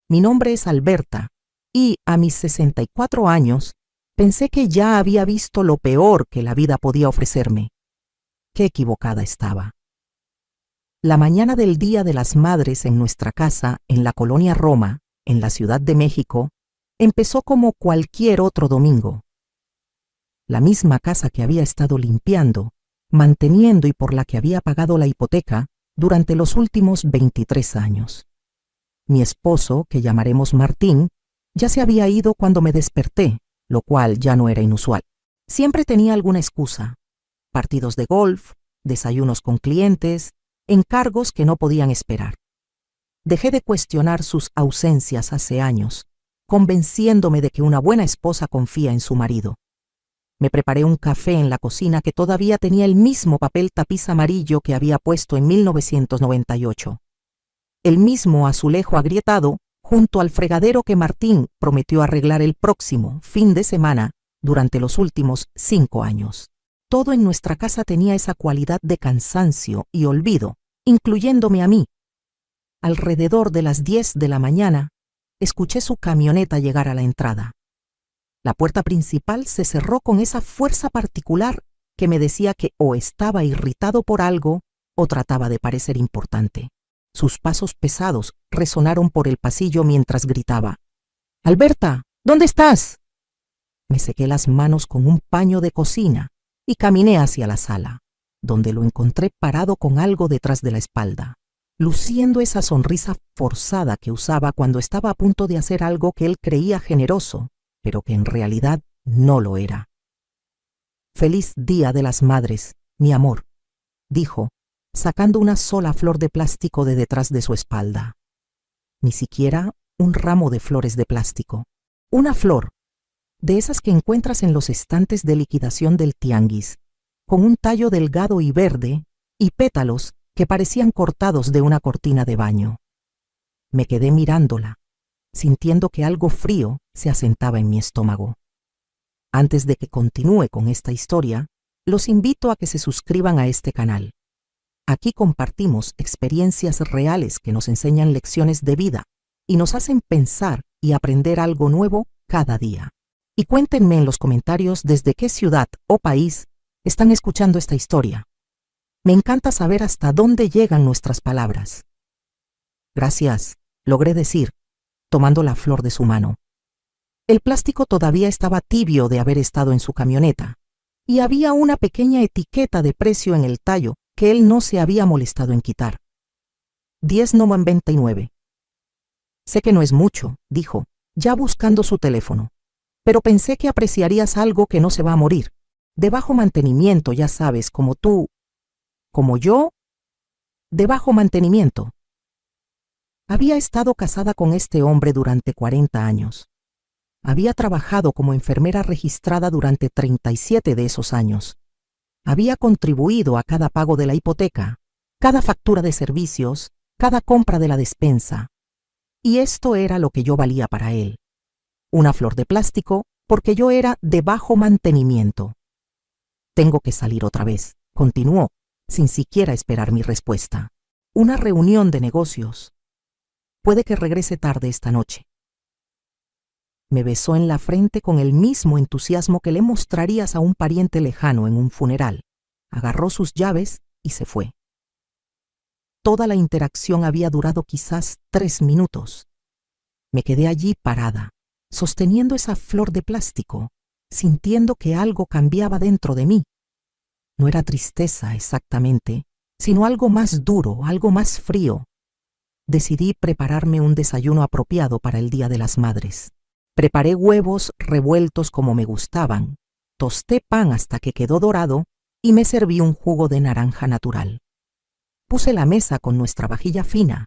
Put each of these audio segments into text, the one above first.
Mi nombre es Alberta y, a mis 64 años, pensé que ya había visto lo peor que la vida podía ofrecerme. Qué equivocada estaba. La mañana del Día de las Madres en nuestra casa, en la colonia Roma, en la Ciudad de México, empezó como cualquier otro domingo. La misma casa que había estado limpiando, manteniendo y por la que había pagado la hipoteca durante los últimos 23 años. Mi esposo, que llamaremos Martín, ya se había ido cuando me desperté, lo cual ya no era inusual. Siempre tenía alguna excusa: partidos de golf, desayunos con clientes, encargos que no podían esperar. Dejé de cuestionar sus ausencias hace años, convenciéndome de que una buena esposa confía en su marido. Me preparé un café en la cocina que todavía tenía el mismo papel tapiz amarillo que había puesto en 1998. El mismo azulejo agrietado junto al fregadero que Martín prometió arreglar el próximo fin de semana durante los últimos 5 años. Todo en nuestra casa tenía esa cualidad de cansancio y olvido, incluyéndome a mí. Alrededor de las 10 de la mañana, escuché su camioneta llegar a la entrada. La puerta principal se cerró con esa fuerza particular que me decía que o estaba irritado por algo o trataba de parecer importante. Sus pasos pesados resonaron por el pasillo mientras gritaba: «Alberta, ¿dónde estás?». Me sequé las manos con un paño de cocina y caminé hacia la sala, donde lo encontré parado con algo detrás de la espalda, luciendo esa sonrisa forzada que usaba cuando estaba a punto de hacer algo que él creía generoso, pero que en realidad no lo era. «Feliz Día de las Madres, mi amor», dijo, sacando una sola flor de plástico de detrás de su espalda. Ni siquiera un ramo de flores de plástico. Una flor, de esas que encuentras en los estantes de liquidación del tianguis, con un tallo delgado y verde y pétalos que parecían cortados de una cortina de baño. Me quedé mirándola, sintiendo que algo frío se asentaba en mi estómago. Antes de que continúe con esta historia, los invito a que se suscriban a este canal. Aquí compartimos experiencias reales que nos enseñan lecciones de vida y nos hacen pensar y aprender algo nuevo cada día. Y cuéntenme en los comentarios desde qué ciudad o país están escuchando esta historia. Me encanta saber hasta dónde llegan nuestras palabras. «Gracias», logré decir, tomando la flor de su mano. El plástico todavía estaba tibio de haber estado en su camioneta, y había una pequeña etiqueta de precio en el tallo que él no se había molestado en quitar. $10,99. «Sé que no es mucho», dijo, ya buscando su teléfono, «pero pensé que apreciarías algo que no se va a morir. De bajo mantenimiento, ya sabes, como tú». «¿Como yo?» «De bajo mantenimiento». Había estado casada con este hombre durante 40 años. Había trabajado como enfermera registrada durante 37 de esos años. Había contribuido a cada pago de la hipoteca, cada factura de servicios, cada compra de la despensa. Y esto era lo que yo valía para él. Una flor de plástico porque yo era de bajo mantenimiento. «Tengo que salir otra vez», continuó, sin siquiera esperar mi respuesta. «Una reunión de negocios. Puede que regrese tarde esta noche». Me besó en la frente con el mismo entusiasmo que le mostrarías a un pariente lejano en un funeral. Agarró sus llaves y se fue. Toda la interacción había durado quizás 3 minutos. Me quedé allí parada, sosteniendo esa flor de plástico, sintiendo que algo cambiaba dentro de mí. No era tristeza exactamente, sino algo más duro, algo más frío. Decidí prepararme un desayuno apropiado para el Día de las Madres. Preparé huevos revueltos como me gustaban, tosté pan hasta que quedó dorado y me serví un jugo de naranja natural. Puse la mesa con nuestra vajilla fina,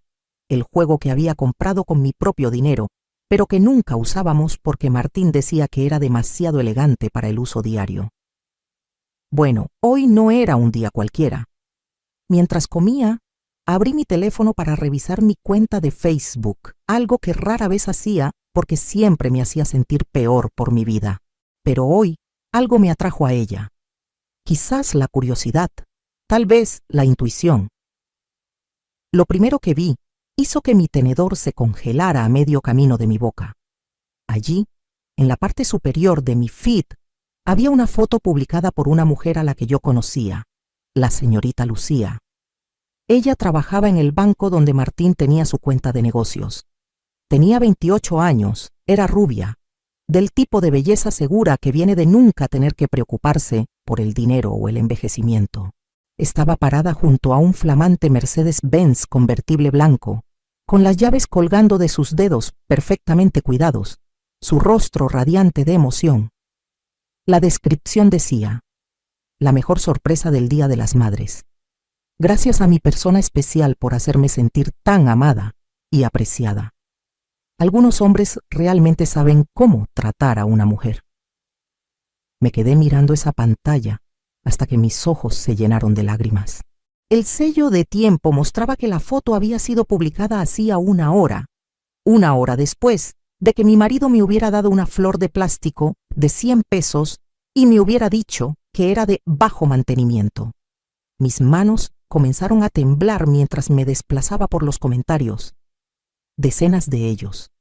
el juego que había comprado con mi propio dinero, pero que nunca usábamos porque Martín decía que era demasiado elegante para el uso diario. Bueno, hoy no era un día cualquiera. Mientras comía, abrí mi teléfono para revisar mi cuenta de Facebook, algo que rara vez hacía porque siempre me hacía sentir peor por mi vida. Pero hoy algo me atrajo a ella. Quizás la curiosidad, tal vez la intuición. Lo primero que vi hizo que mi tenedor se congelara a medio camino de mi boca. Allí, en la parte superior de mi feed, había una foto publicada por una mujer a la que yo conocía, la señorita Lucía. Ella trabajaba en el banco donde Martín tenía su cuenta de negocios. Tenía 28 años, era rubia, del tipo de belleza segura que viene de nunca tener que preocuparse por el dinero o el envejecimiento. Estaba parada junto a un flamante Mercedes-Benz convertible blanco, con las llaves colgando de sus dedos perfectamente cuidados, su rostro radiante de emoción. La descripción decía: la mejor sorpresa del Día de las Madres. Gracias a mi persona especial por hacerme sentir tan amada y apreciada. Algunos hombres realmente saben cómo tratar a una mujer. Me quedé mirando esa pantalla hasta que mis ojos se llenaron de lágrimas. El sello de tiempo mostraba que la foto había sido publicada hacía una hora después de que mi marido me hubiera dado una flor de plástico de 100 pesos y me hubiera dicho que era de bajo mantenimiento. Mis manos comenzaron a temblar mientras me desplazaba por los comentarios. Decenas de ellos,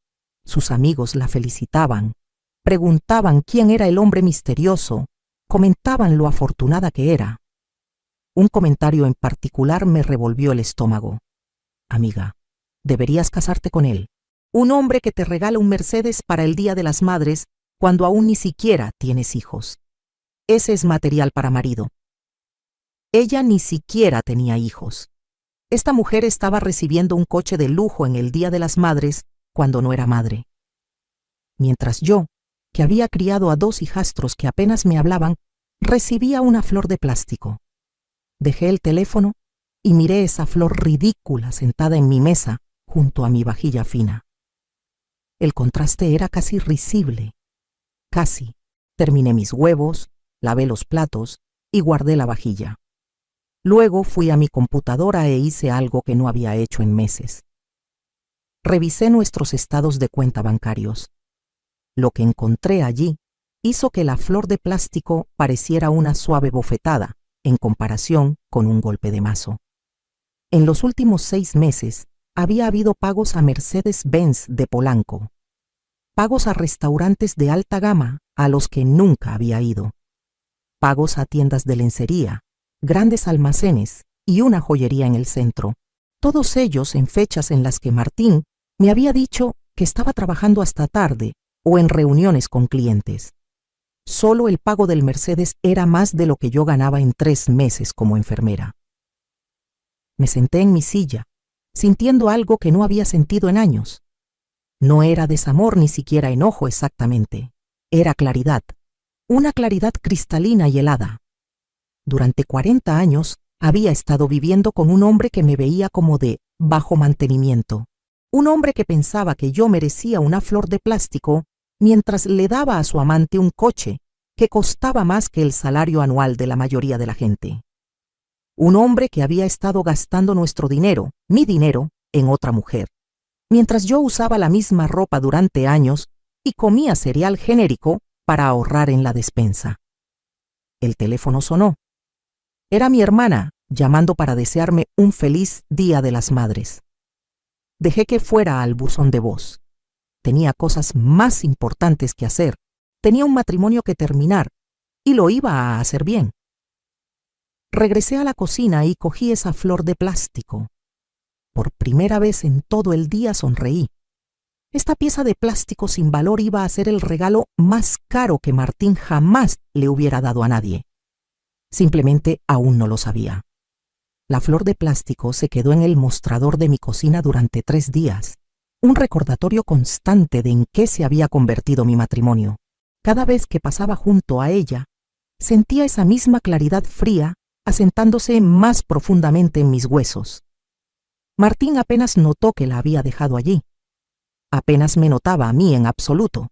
sus amigos la felicitaban, preguntaban quién era el hombre misterioso, comentaban lo afortunada que era. Un comentario en particular me revolvió el estómago. Amiga, deberías casarte con él. Un hombre que te regala un Mercedes para el Día de las Madres cuando aún ni siquiera tienes hijos. Ese es material para marido. Ella ni siquiera tenía hijos. Esta mujer estaba recibiendo un coche de lujo en el Día de las Madres cuando no era madre. Mientras yo, que había criado a 2 hijastros que apenas me hablaban, recibía una flor de plástico. Dejé el teléfono y miré esa flor ridícula sentada en mi mesa junto a mi vajilla fina. El contraste era casi risible. Casi. Terminé mis huevos, lavé los platos y guardé la vajilla. Luego fui a mi computadora e hice algo que no había hecho en meses. Revisé nuestros estados de cuenta bancarios. Lo que encontré allí hizo que la flor de plástico pareciera una suave bofetada en comparación con un golpe de mazo. En los últimos 6 meses había habido pagos a Mercedes-Benz de Polanco, pagos a restaurantes de alta gama a los que nunca había ido, pagos a tiendas de lencería, grandes almacenes y una joyería en el centro, todos ellos en fechas en las que Martín me había dicho que estaba trabajando hasta tarde o en reuniones con clientes. Solo el pago del Mercedes era más de lo que yo ganaba en 3 meses como enfermera. Me senté en mi silla, sintiendo algo que no había sentido en años. No era desamor ni siquiera enojo exactamente, era claridad, una claridad cristalina y helada. Durante 40 años había estado viviendo con un hombre que me veía como de bajo mantenimiento, un hombre que pensaba que yo merecía una flor de plástico mientras le daba a su amante un coche que costaba más que el salario anual de la mayoría de la gente. Un hombre que había estado gastando nuestro dinero, mi dinero, en otra mujer, mientras yo usaba la misma ropa durante años y comía cereal genérico para ahorrar en la despensa. El teléfono sonó. Era mi hermana llamando para desearme un feliz Día de las Madres. Dejé que fuera al buzón de voz. Tenía cosas más importantes que hacer. Tenía un matrimonio que terminar y lo iba a hacer bien. Regresé a la cocina y cogí esa flor de plástico. Por primera vez en todo el día sonreí. Esta pieza de plástico sin valor iba a ser el regalo más caro que Martín jamás le hubiera dado a nadie. Simplemente aún no lo sabía. La flor de plástico se quedó en el mostrador de mi cocina durante 3 días, un recordatorio constante de en qué se había convertido mi matrimonio. Cada vez que pasaba junto a ella, sentía esa misma claridad fría asentándose más profundamente en mis huesos. Martín apenas notó que la había dejado allí. Apenas me notaba a mí en absoluto.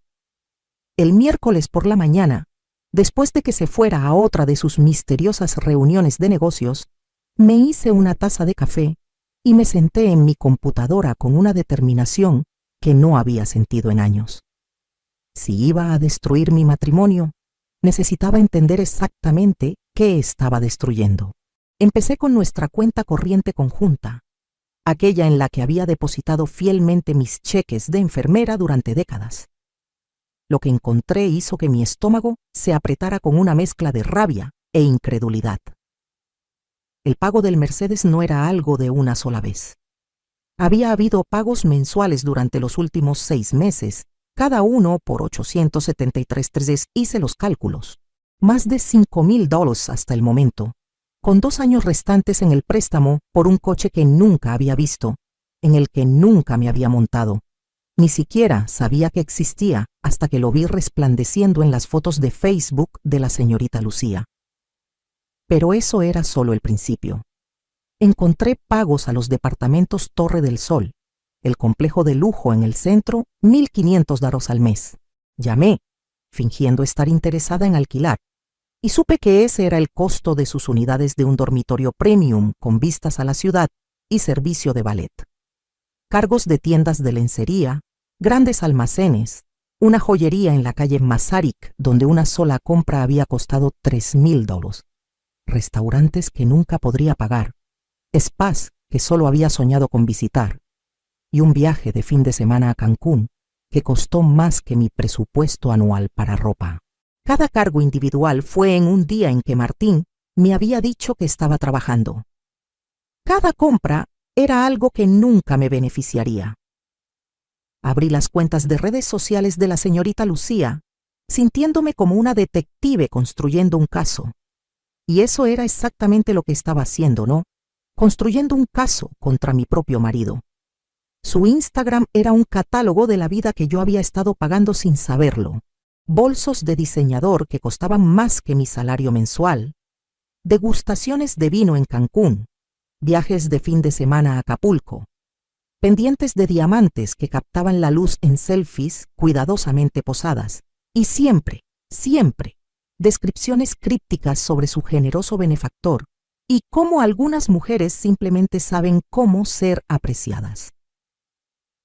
El miércoles por la mañana, después de que se fuera a otra de sus misteriosas reuniones de negocios, me hice una taza de café y me senté en mi computadora con una determinación que no había sentido en años. Si iba a destruir mi matrimonio, necesitaba entender exactamente qué estaba destruyendo. Empecé con nuestra cuenta corriente conjunta. aquella en la que había depositado fielmente mis cheques de enfermera durante décadas. Lo que encontré hizo que mi estómago se apretara con una mezcla de rabia e incredulidad. El pago del Mercedes no era algo de una sola vez. Había habido pagos mensuales durante los últimos 6 meses, cada uno por $873. Hice los cálculos. Más de $5,000 hasta el momento, con 2 años restantes en el préstamo por un coche que nunca había visto, en el que nunca me había montado. Ni siquiera sabía que existía hasta que lo vi resplandeciendo en las fotos de Facebook de la señorita Lucía. Pero eso era solo el principio. Encontré pagos a los departamentos Torre del Sol, el complejo de lujo en el centro, $1,500 al mes. Llamé, fingiendo estar interesada en alquilar, y supe que ese era el costo de sus unidades de un dormitorio premium con vistas a la ciudad y servicio de ballet. Cargos de tiendas de lencería, grandes almacenes, una joyería en la calle Masaryk donde una sola compra había costado $3,000, restaurantes que nunca podría pagar, spas que solo había soñado con visitar, y un viaje de fin de semana a Cancún que costó más que mi presupuesto anual para ropa. Cada cargo individual fue en un día en que Martín me había dicho que estaba trabajando. Cada compra era algo que nunca me beneficiaría. Abrí las cuentas de redes sociales de la señorita Lucía, sintiéndome como una detective construyendo un caso. Y eso era exactamente lo que estaba haciendo, ¿no? Construyendo un caso contra mi propio marido. Su Instagram era un catálogo de la vida que yo había estado pagando sin saberlo. Bolsos de diseñador que costaban más que mi salario mensual. Degustaciones de vino en Cancún. Viajes de fin de semana a Acapulco. Pendientes de diamantes que captaban la luz en selfies cuidadosamente posadas. Y siempre, descripciones crípticas sobre su generoso benefactor y cómo algunas mujeres simplemente saben cómo ser apreciadas.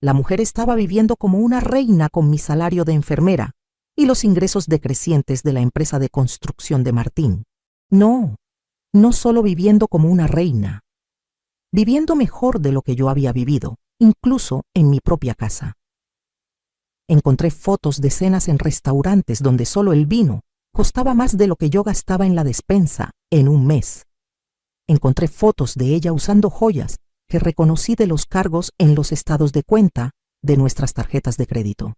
La mujer estaba viviendo como una reina con mi salario de enfermera y los ingresos decrecientes de la empresa de construcción de Martín. No solo viviendo como una reina, viviendo mejor de lo que yo había vivido, incluso en mi propia casa. Encontré fotos de cenas en restaurantes donde solo el vino costaba más de lo que yo gastaba en la despensa en un mes. Encontré fotos de ella usando joyas que reconocí de los cargos en los estados de cuenta de nuestras tarjetas de crédito.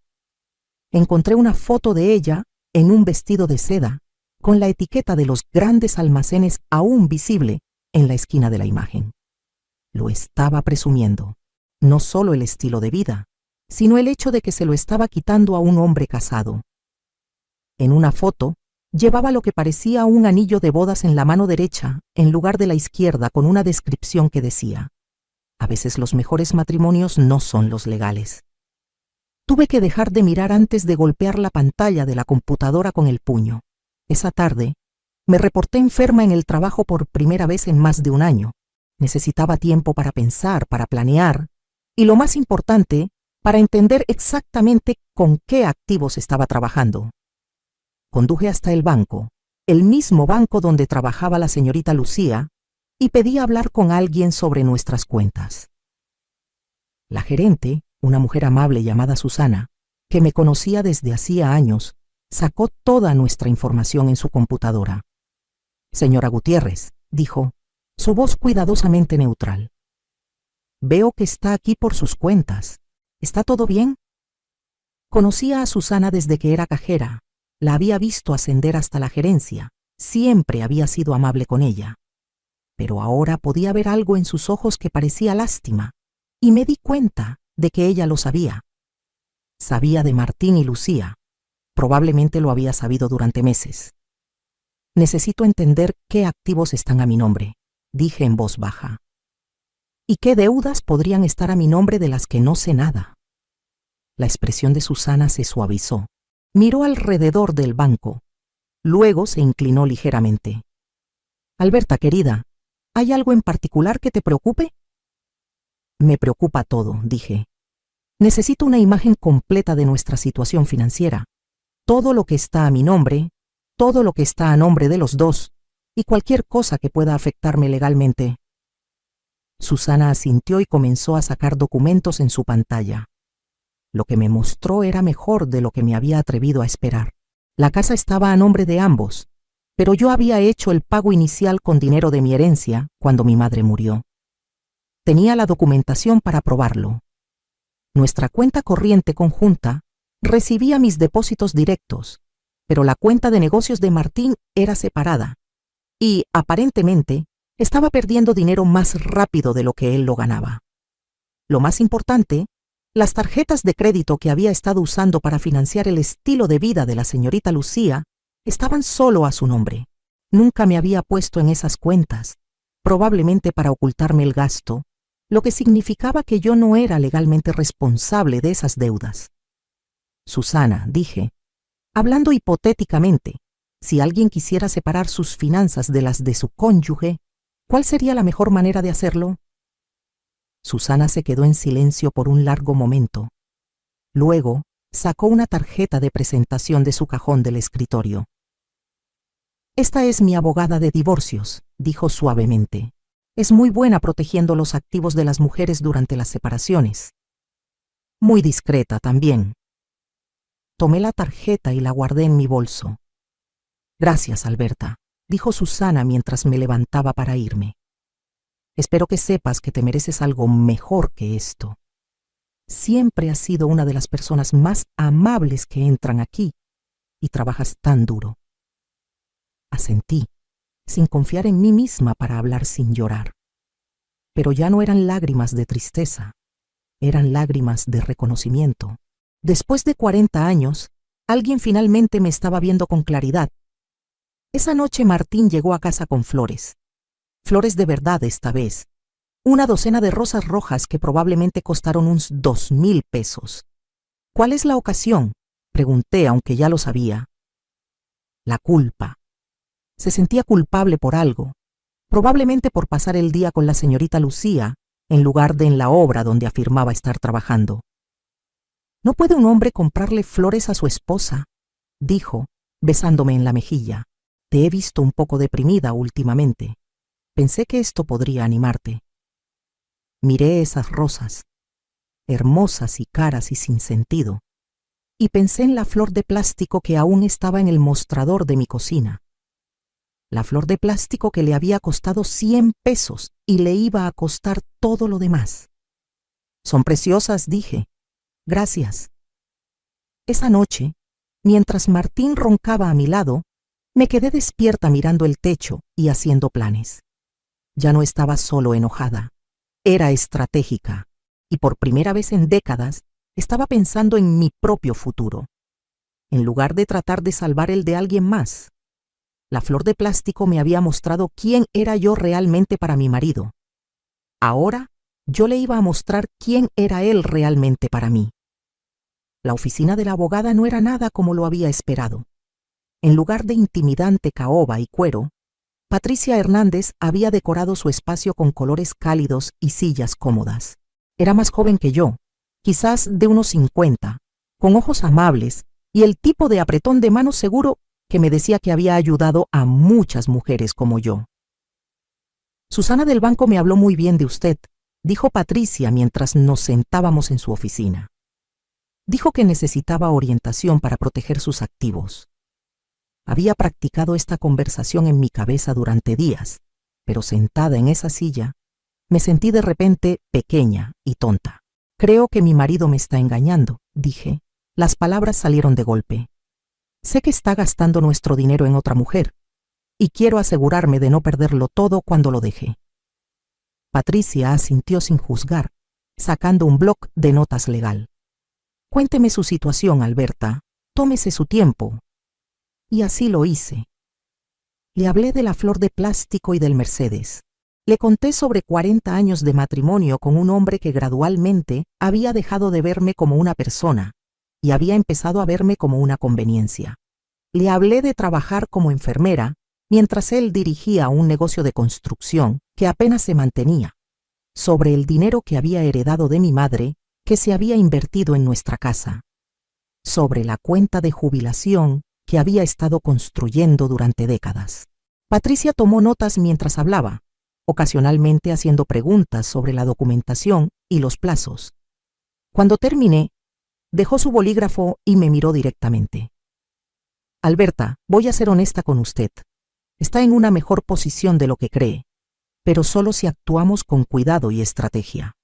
Encontré una foto de ella en un vestido de seda con la etiqueta de los grandes almacenes aún visible en la esquina de la imagen. Lo estaba presumiendo, no solo el estilo de vida, sino el hecho de que se lo estaba quitando a un hombre casado. En una foto, llevaba lo que parecía un anillo de bodas en la mano derecha en lugar de la izquierda con una descripción que decía: a veces los mejores matrimonios no son los legales. Tuve que dejar de mirar antes de golpear la pantalla de la computadora con el puño. Esa tarde, me reporté enferma en el trabajo por primera vez en más de un año. Necesitaba tiempo para pensar, para planear, y lo más importante, para entender exactamente con qué activos estaba trabajando. Conduje hasta el banco, el mismo banco donde trabajaba la señorita Lucía, y pedí hablar con alguien sobre nuestras cuentas. La gerente, una mujer amable llamada Susana, que me conocía desde hacía años, sacó toda nuestra información en su computadora. Señora Gutiérrez, dijo, su voz cuidadosamente neutral. Veo que está aquí por sus cuentas. ¿Está todo bien? Conocía a Susana desde que era cajera. La había visto ascender hasta la gerencia. Siempre había sido amable con ella. Pero ahora podía ver algo en sus ojos que parecía lástima, y me di cuenta de que ella lo sabía. Sabía de Martín y Lucía. Probablemente lo había sabido durante meses. Necesito entender qué activos están a mi nombre, dije en voz baja. ¿Y qué deudas podrían estar a mi nombre de las que no sé nada? La expresión de Susana se suavizó. Miró alrededor del banco. Luego se inclinó ligeramente. Alberta, querida, ¿hay algo en particular que te preocupe? Me preocupa todo, dije. Necesito una imagen completa de nuestra situación financiera. Todo lo que está a mi nombre, todo lo que está a nombre de los dos, y cualquier cosa que pueda afectarme legalmente. Susana asintió y comenzó a sacar documentos en su pantalla. Lo que me mostró era mejor de lo que me había atrevido a esperar. La casa estaba a nombre de ambos, pero yo había hecho el pago inicial con dinero de mi herencia cuando mi madre murió. Tenía la documentación para probarlo. Nuestra cuenta corriente conjunta recibía mis depósitos directos, pero la cuenta de negocios de Martín era separada y, aparentemente, estaba perdiendo dinero más rápido de lo que él lo ganaba. Lo más importante, las tarjetas de crédito que había estado usando para financiar el estilo de vida de la señorita Lucía estaban solo a su nombre. Nunca me había puesto en esas cuentas, probablemente para ocultarme el gasto, lo que significaba que yo no era legalmente responsable de esas deudas. Susana, dije, hablando hipotéticamente, si alguien quisiera separar sus finanzas de las de su cónyuge, ¿cuál sería la mejor manera de hacerlo? Susana se quedó en silencio por un largo momento. Luego, sacó una tarjeta de presentación de su cajón del escritorio. Esta es mi abogada de divorcios, dijo suavemente. Es muy buena protegiendo los activos de las mujeres durante las separaciones. Muy discreta también. Tomé la tarjeta y la guardé en mi bolso. Gracias, Alberta, dijo Susana mientras me levantaba para irme. Espero que sepas que te mereces algo mejor que esto. Siempre has sido una de las personas más amables que entran aquí y trabajas tan duro. Asentí, sin confiar en mí misma para hablar sin llorar. Pero ya no eran lágrimas de tristeza, eran lágrimas de reconocimiento. Después de 40 años, alguien finalmente me estaba viendo con claridad. Esa noche Martín llegó a casa con flores. Flores de verdad esta vez. Una docena de rosas rojas que probablemente costaron unos 2,000 pesos. ¿Cuál es la ocasión?, pregunté, aunque ya lo sabía. La culpa. Se sentía culpable por algo, probablemente por pasar el día con la señorita Lucía, en lugar de en la obra donde afirmaba estar trabajando. ¿No puede un hombre comprarle flores a su esposa?, dijo, besándome en la mejilla. Te he visto un poco deprimida últimamente. Pensé que esto podría animarte. Miré esas rosas, hermosas y caras y sin sentido, y pensé en la flor de plástico que aún estaba en el mostrador de mi cocina. La flor de plástico que le había costado 100 pesos y le iba a costar todo lo demás. Son preciosas, dije. Gracias. Esa noche, mientras Martín roncaba a mi lado, me quedé despierta mirando el techo y haciendo planes. Ya no estaba solo enojada. Era estratégica, y por primera vez en décadas estaba pensando en mi propio futuro, en lugar de tratar de salvar el de alguien más. La flor de plástico me había mostrado quién era yo realmente para mi marido. Ahora yo le iba a mostrar quién era él realmente para mí. La oficina de la abogada no era nada como lo había esperado. En lugar de intimidante caoba y cuero, Patricia Hernández había decorado su espacio con colores cálidos y sillas cómodas. Era más joven que yo, quizás de unos 50, con ojos amables y el tipo de apretón de mano seguro que me decía que había ayudado a muchas mujeres como yo. Susana del banco me habló muy bien de usted, dijo Patricia mientras nos sentábamos en su oficina. Dijo que necesitaba orientación para proteger sus activos. Había practicado esta conversación en mi cabeza durante días, pero sentada en esa silla, me sentí de repente pequeña y tonta. Creo que mi marido me está engañando, dije. Las palabras salieron de golpe. Sé que está gastando nuestro dinero en otra mujer, y quiero asegurarme de no perderlo todo cuando lo deje. Patricia asintió sin juzgar, sacando un bloc de notas legal. Cuénteme su situación, Alberta. Tómese su tiempo. Y así lo hice. Le hablé de la flor de plástico y del Mercedes. Le conté sobre 40 años de matrimonio con un hombre que gradualmente había dejado de verme como una persona y había empezado a verme como una conveniencia. Le hablé de trabajar como enfermera mientras él dirigía un negocio de construcción que apenas se mantenía, sobre el dinero que había heredado de mi madre que se había invertido en nuestra casa, sobre la cuenta de jubilación que había estado construyendo durante décadas. Patricia tomó notas mientras hablaba, ocasionalmente haciendo preguntas sobre la documentación y los plazos. Cuando terminé, dejó su bolígrafo y me miró directamente. Alberta, voy a ser honesta con usted. Está en una mejor posición de lo que cree, pero solo si actuamos con cuidado y estrategia.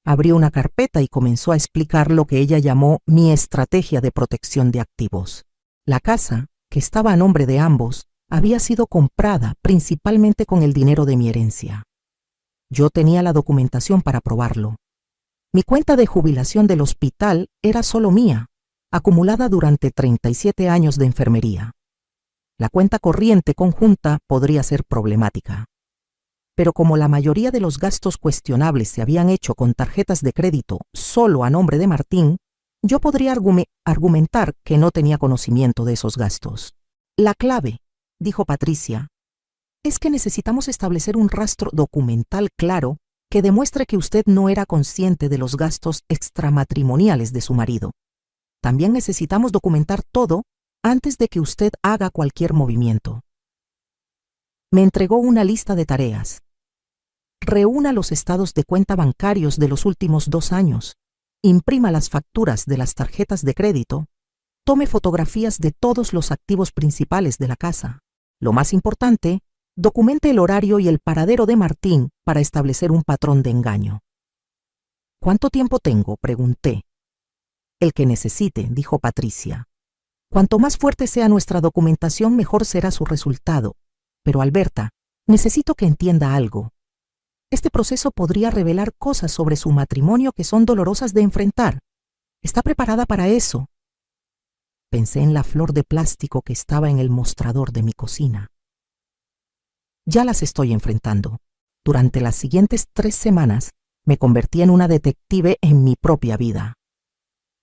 Abrió una carpeta y comenzó a explicar lo que ella llamó mi estrategia de protección de activos. La casa, que estaba a nombre de ambos, había sido comprada principalmente con el dinero de mi herencia. Yo tenía la documentación para probarlo. Mi cuenta de jubilación del hospital era solo mía, acumulada durante 37 años de enfermería. La cuenta corriente conjunta podría ser problemática. Pero como la mayoría de los gastos cuestionables se habían hecho con tarjetas de crédito solo a nombre de Martín, yo podría argumentar que no tenía conocimiento de esos gastos. La clave, dijo Patricia, es que necesitamos establecer un rastro documental claro que demuestre que usted no era consciente de los gastos extramatrimoniales de su marido. También necesitamos documentar todo antes de que usted haga cualquier movimiento. Me entregó una lista de tareas. Reúna los estados de cuenta bancarios de los últimos 2 años, imprima las facturas de las tarjetas de crédito, tome fotografías de todos los activos principales de la casa. Lo más importante, documente el horario y el paradero de Martín para establecer un patrón de engaño. ¿Cuánto tiempo tengo?, pregunté. El que necesite, dijo Patricia. Cuanto más fuerte sea nuestra documentación, mejor será su resultado. Pero Alberta, necesito que entienda algo. Este proceso podría revelar cosas sobre su matrimonio que son dolorosas de enfrentar. ¿Está preparada para eso? Pensé en la flor de plástico que estaba en el mostrador de mi cocina. Ya las estoy enfrentando. Durante las siguientes 3 semanas me convertí en una detective en mi propia vida.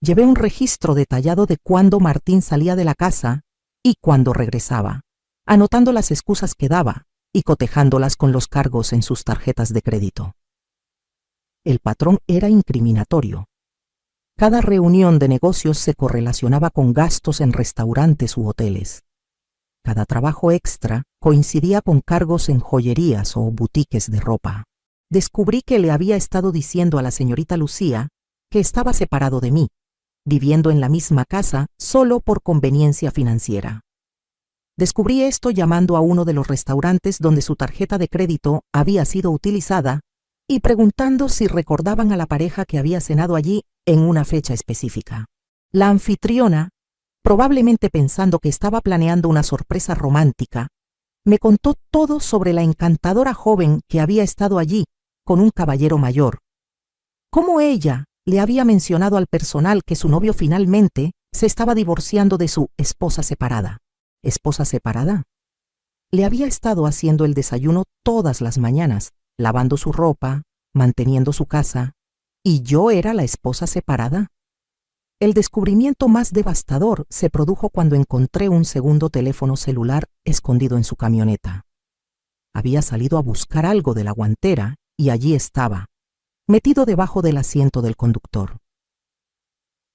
Llevé un registro detallado de cuándo Martín salía de la casa y cuándo regresaba, anotando las excusas que daba y cotejándolas con los cargos en sus tarjetas de crédito. El patrón era incriminatorio. Cada reunión de negocios se correlacionaba con gastos en restaurantes u hoteles. Cada trabajo extra coincidía con cargos en joyerías o boutiques de ropa. Descubrí que le había estado diciendo a la señorita Lucía que estaba separado de mí, viviendo en la misma casa solo por conveniencia financiera. Descubrí esto llamando a uno de los restaurantes donde su tarjeta de crédito había sido utilizada y preguntando si recordaban a la pareja que había cenado allí en una fecha específica. La anfitriona, probablemente pensando que estaba planeando una sorpresa romántica, me contó todo sobre la encantadora joven que había estado allí con un caballero mayor. Cómo ella le había mencionado al personal que su novio finalmente se estaba divorciando de su esposa separada. ¿Esposa separada? Le había estado haciendo el desayuno todas las mañanas, lavando su ropa, manteniendo su casa, ¿y yo era la esposa separada? El descubrimiento más devastador se produjo cuando encontré un segundo teléfono celular escondido en su camioneta. Había salido a buscar algo de la guantera y allí estaba, metido debajo del asiento del conductor.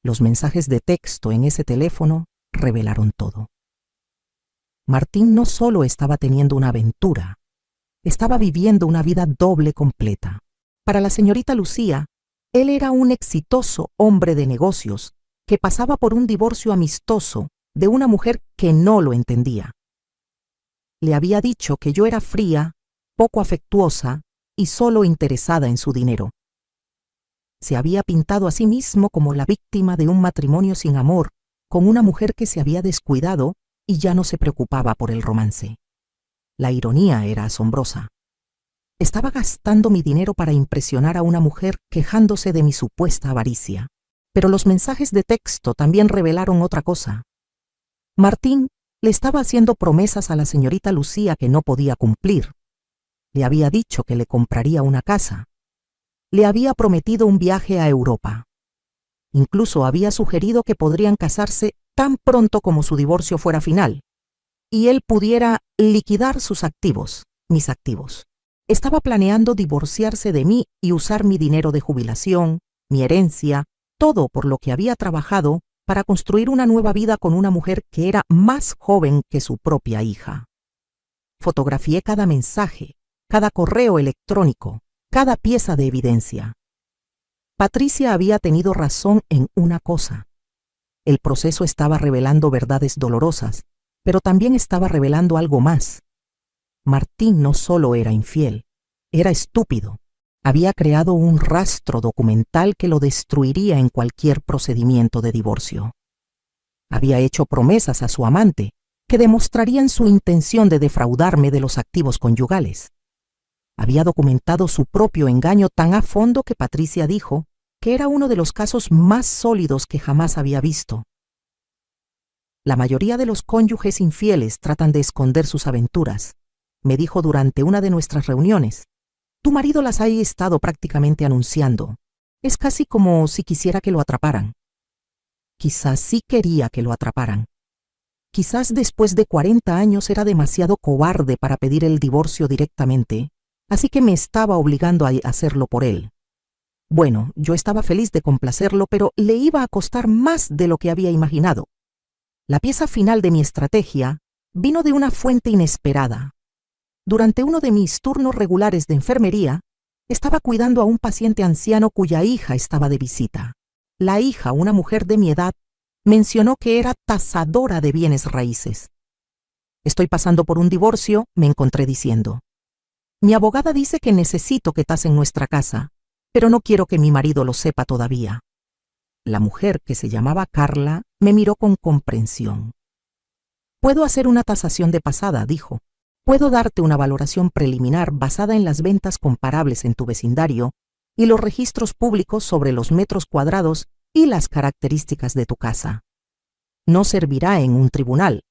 Los mensajes de texto en ese teléfono revelaron todo. Martín no solo estaba teniendo una aventura, estaba viviendo una vida doble completa. Para la señorita Lucía, él era un exitoso hombre de negocios que pasaba por un divorcio amistoso de una mujer que no lo entendía. Le había dicho que yo era fría, poco afectuosa y solo interesada en su dinero. Se había pintado a sí mismo como la víctima de un matrimonio sin amor, con una mujer que se había descuidado y ya no se preocupaba por el romance. La ironía era asombrosa. Estaba gastando mi dinero para impresionar a una mujer quejándose de mi supuesta avaricia. Pero los mensajes de texto también revelaron otra cosa. Martín le estaba haciendo promesas a la señorita Lucía que no podía cumplir. Le había dicho que le compraría una casa. Le había prometido un viaje a Europa. Incluso había sugerido que podrían casarse tan pronto como su divorcio fuera final, y él pudiera liquidar sus activos, mis activos. Estaba planeando divorciarse de mí y usar mi dinero de jubilación, mi herencia, todo por lo que había trabajado para construir una nueva vida con una mujer que era más joven que su propia hija. Fotografié cada mensaje, cada correo electrónico, cada pieza de evidencia. Patricia había tenido razón en una cosa. El proceso estaba revelando verdades dolorosas, pero también estaba revelando algo más. Martín no solo era infiel, era estúpido. Había creado un rastro documental que lo destruiría en cualquier procedimiento de divorcio. Había hecho promesas a su amante que demostrarían su intención de defraudarme de los activos conyugales. Había documentado su propio engaño tan a fondo que Patricia dijo que era uno de los casos más sólidos que jamás había visto. La mayoría de los cónyuges infieles tratan de esconder sus aventuras, me dijo durante una de nuestras reuniones. Tu marido las ha estado prácticamente anunciando. Es casi como si quisiera que lo atraparan. Quizás sí quería que lo atraparan. Quizás después de 40 años era demasiado cobarde para pedir el divorcio directamente, así que me estaba obligando a hacerlo por él. Bueno, yo estaba feliz de complacerlo, pero le iba a costar más de lo que había imaginado. La pieza final de mi estrategia vino de una fuente inesperada. Durante uno de mis turnos regulares de enfermería, estaba cuidando a un paciente anciano cuya hija estaba de visita. La hija, una mujer de mi edad, mencionó que era tasadora de bienes raíces. Estoy pasando por un divorcio, me encontré diciendo. Mi abogada dice que necesito que tasen nuestra casa, pero no quiero que mi marido lo sepa todavía. La mujer, que se llamaba Carla, me miró con comprensión. Puedo hacer una tasación de pasada, dijo. Puedo darte una valoración preliminar basada en las ventas comparables en tu vecindario y los registros públicos sobre los metros cuadrados y las características de tu casa. No servirá en un tribunal,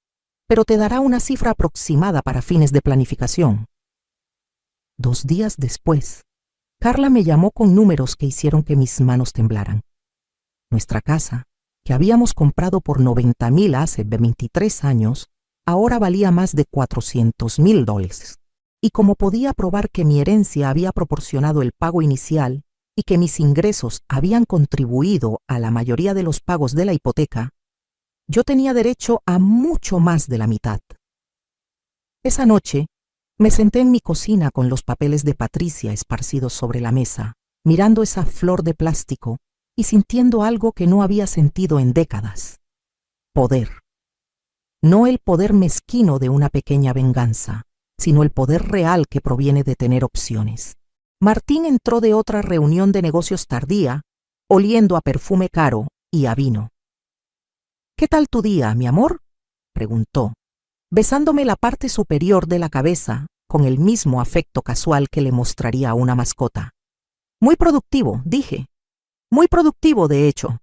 pero te dará una cifra aproximada para fines de planificación. 2 días después, Carla me llamó con números que hicieron que mis manos temblaran. Nuestra casa, que habíamos comprado por $90,000 hace 23 años, ahora valía más de $400,000. Y como podía probar que mi herencia había proporcionado el pago inicial y que mis ingresos habían contribuido a la mayoría de los pagos de la hipoteca, yo tenía derecho a mucho más de la mitad. Esa noche, me senté en mi cocina con los papeles de Patricia esparcidos sobre la mesa, mirando esa flor de plástico y sintiendo algo que no había sentido en décadas. Poder. No el poder mezquino de una pequeña venganza, sino el poder real que proviene de tener opciones. Martín entró de otra reunión de negocios tardía, oliendo a perfume caro y a vino. ¿Qué tal tu día, mi amor?, preguntó, besándome la parte superior de la cabeza con el mismo afecto casual que le mostraría a una mascota. Muy productivo, dije. Muy productivo, de hecho.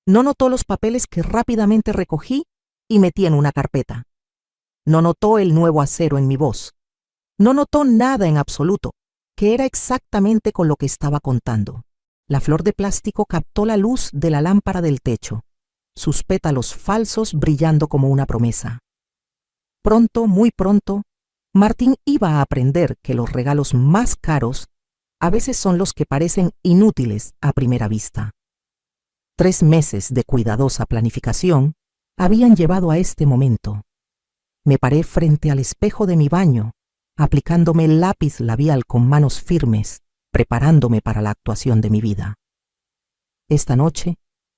No notó los papeles que rápidamente recogí y metí en una carpeta. No notó el nuevo acero en mi voz. No notó nada en absoluto, que era exactamente con lo que estaba contando. La flor de plástico captó la luz de la lámpara del techo, sus pétalos falsos brillando como una promesa. Pronto, muy pronto, Martín iba a aprender que los regalos más caros a veces son los que parecen inútiles a primera vista. 3 meses de cuidadosa planificación habían llevado a este momento. Me paré frente al espejo de mi baño, aplicándome el lápiz labial con manos firmes, preparándome para la actuación de mi vida. Esta noche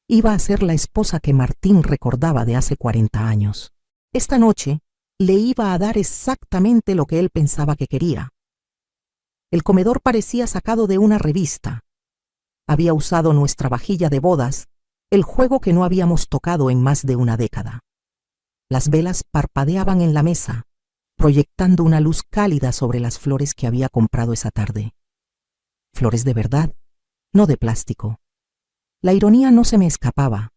iba a ser la esposa que Martín recordaba de hace 40 años. Esta noche le iba a dar exactamente lo que él pensaba que quería. El comedor parecía sacado de una revista. Había usado nuestra vajilla de bodas, el juego que no habíamos tocado en más de una década. Las velas parpadeaban en la mesa, proyectando una luz cálida sobre las flores que había comprado esa tarde. Flores de verdad, no de plástico. La ironía no se me escapaba.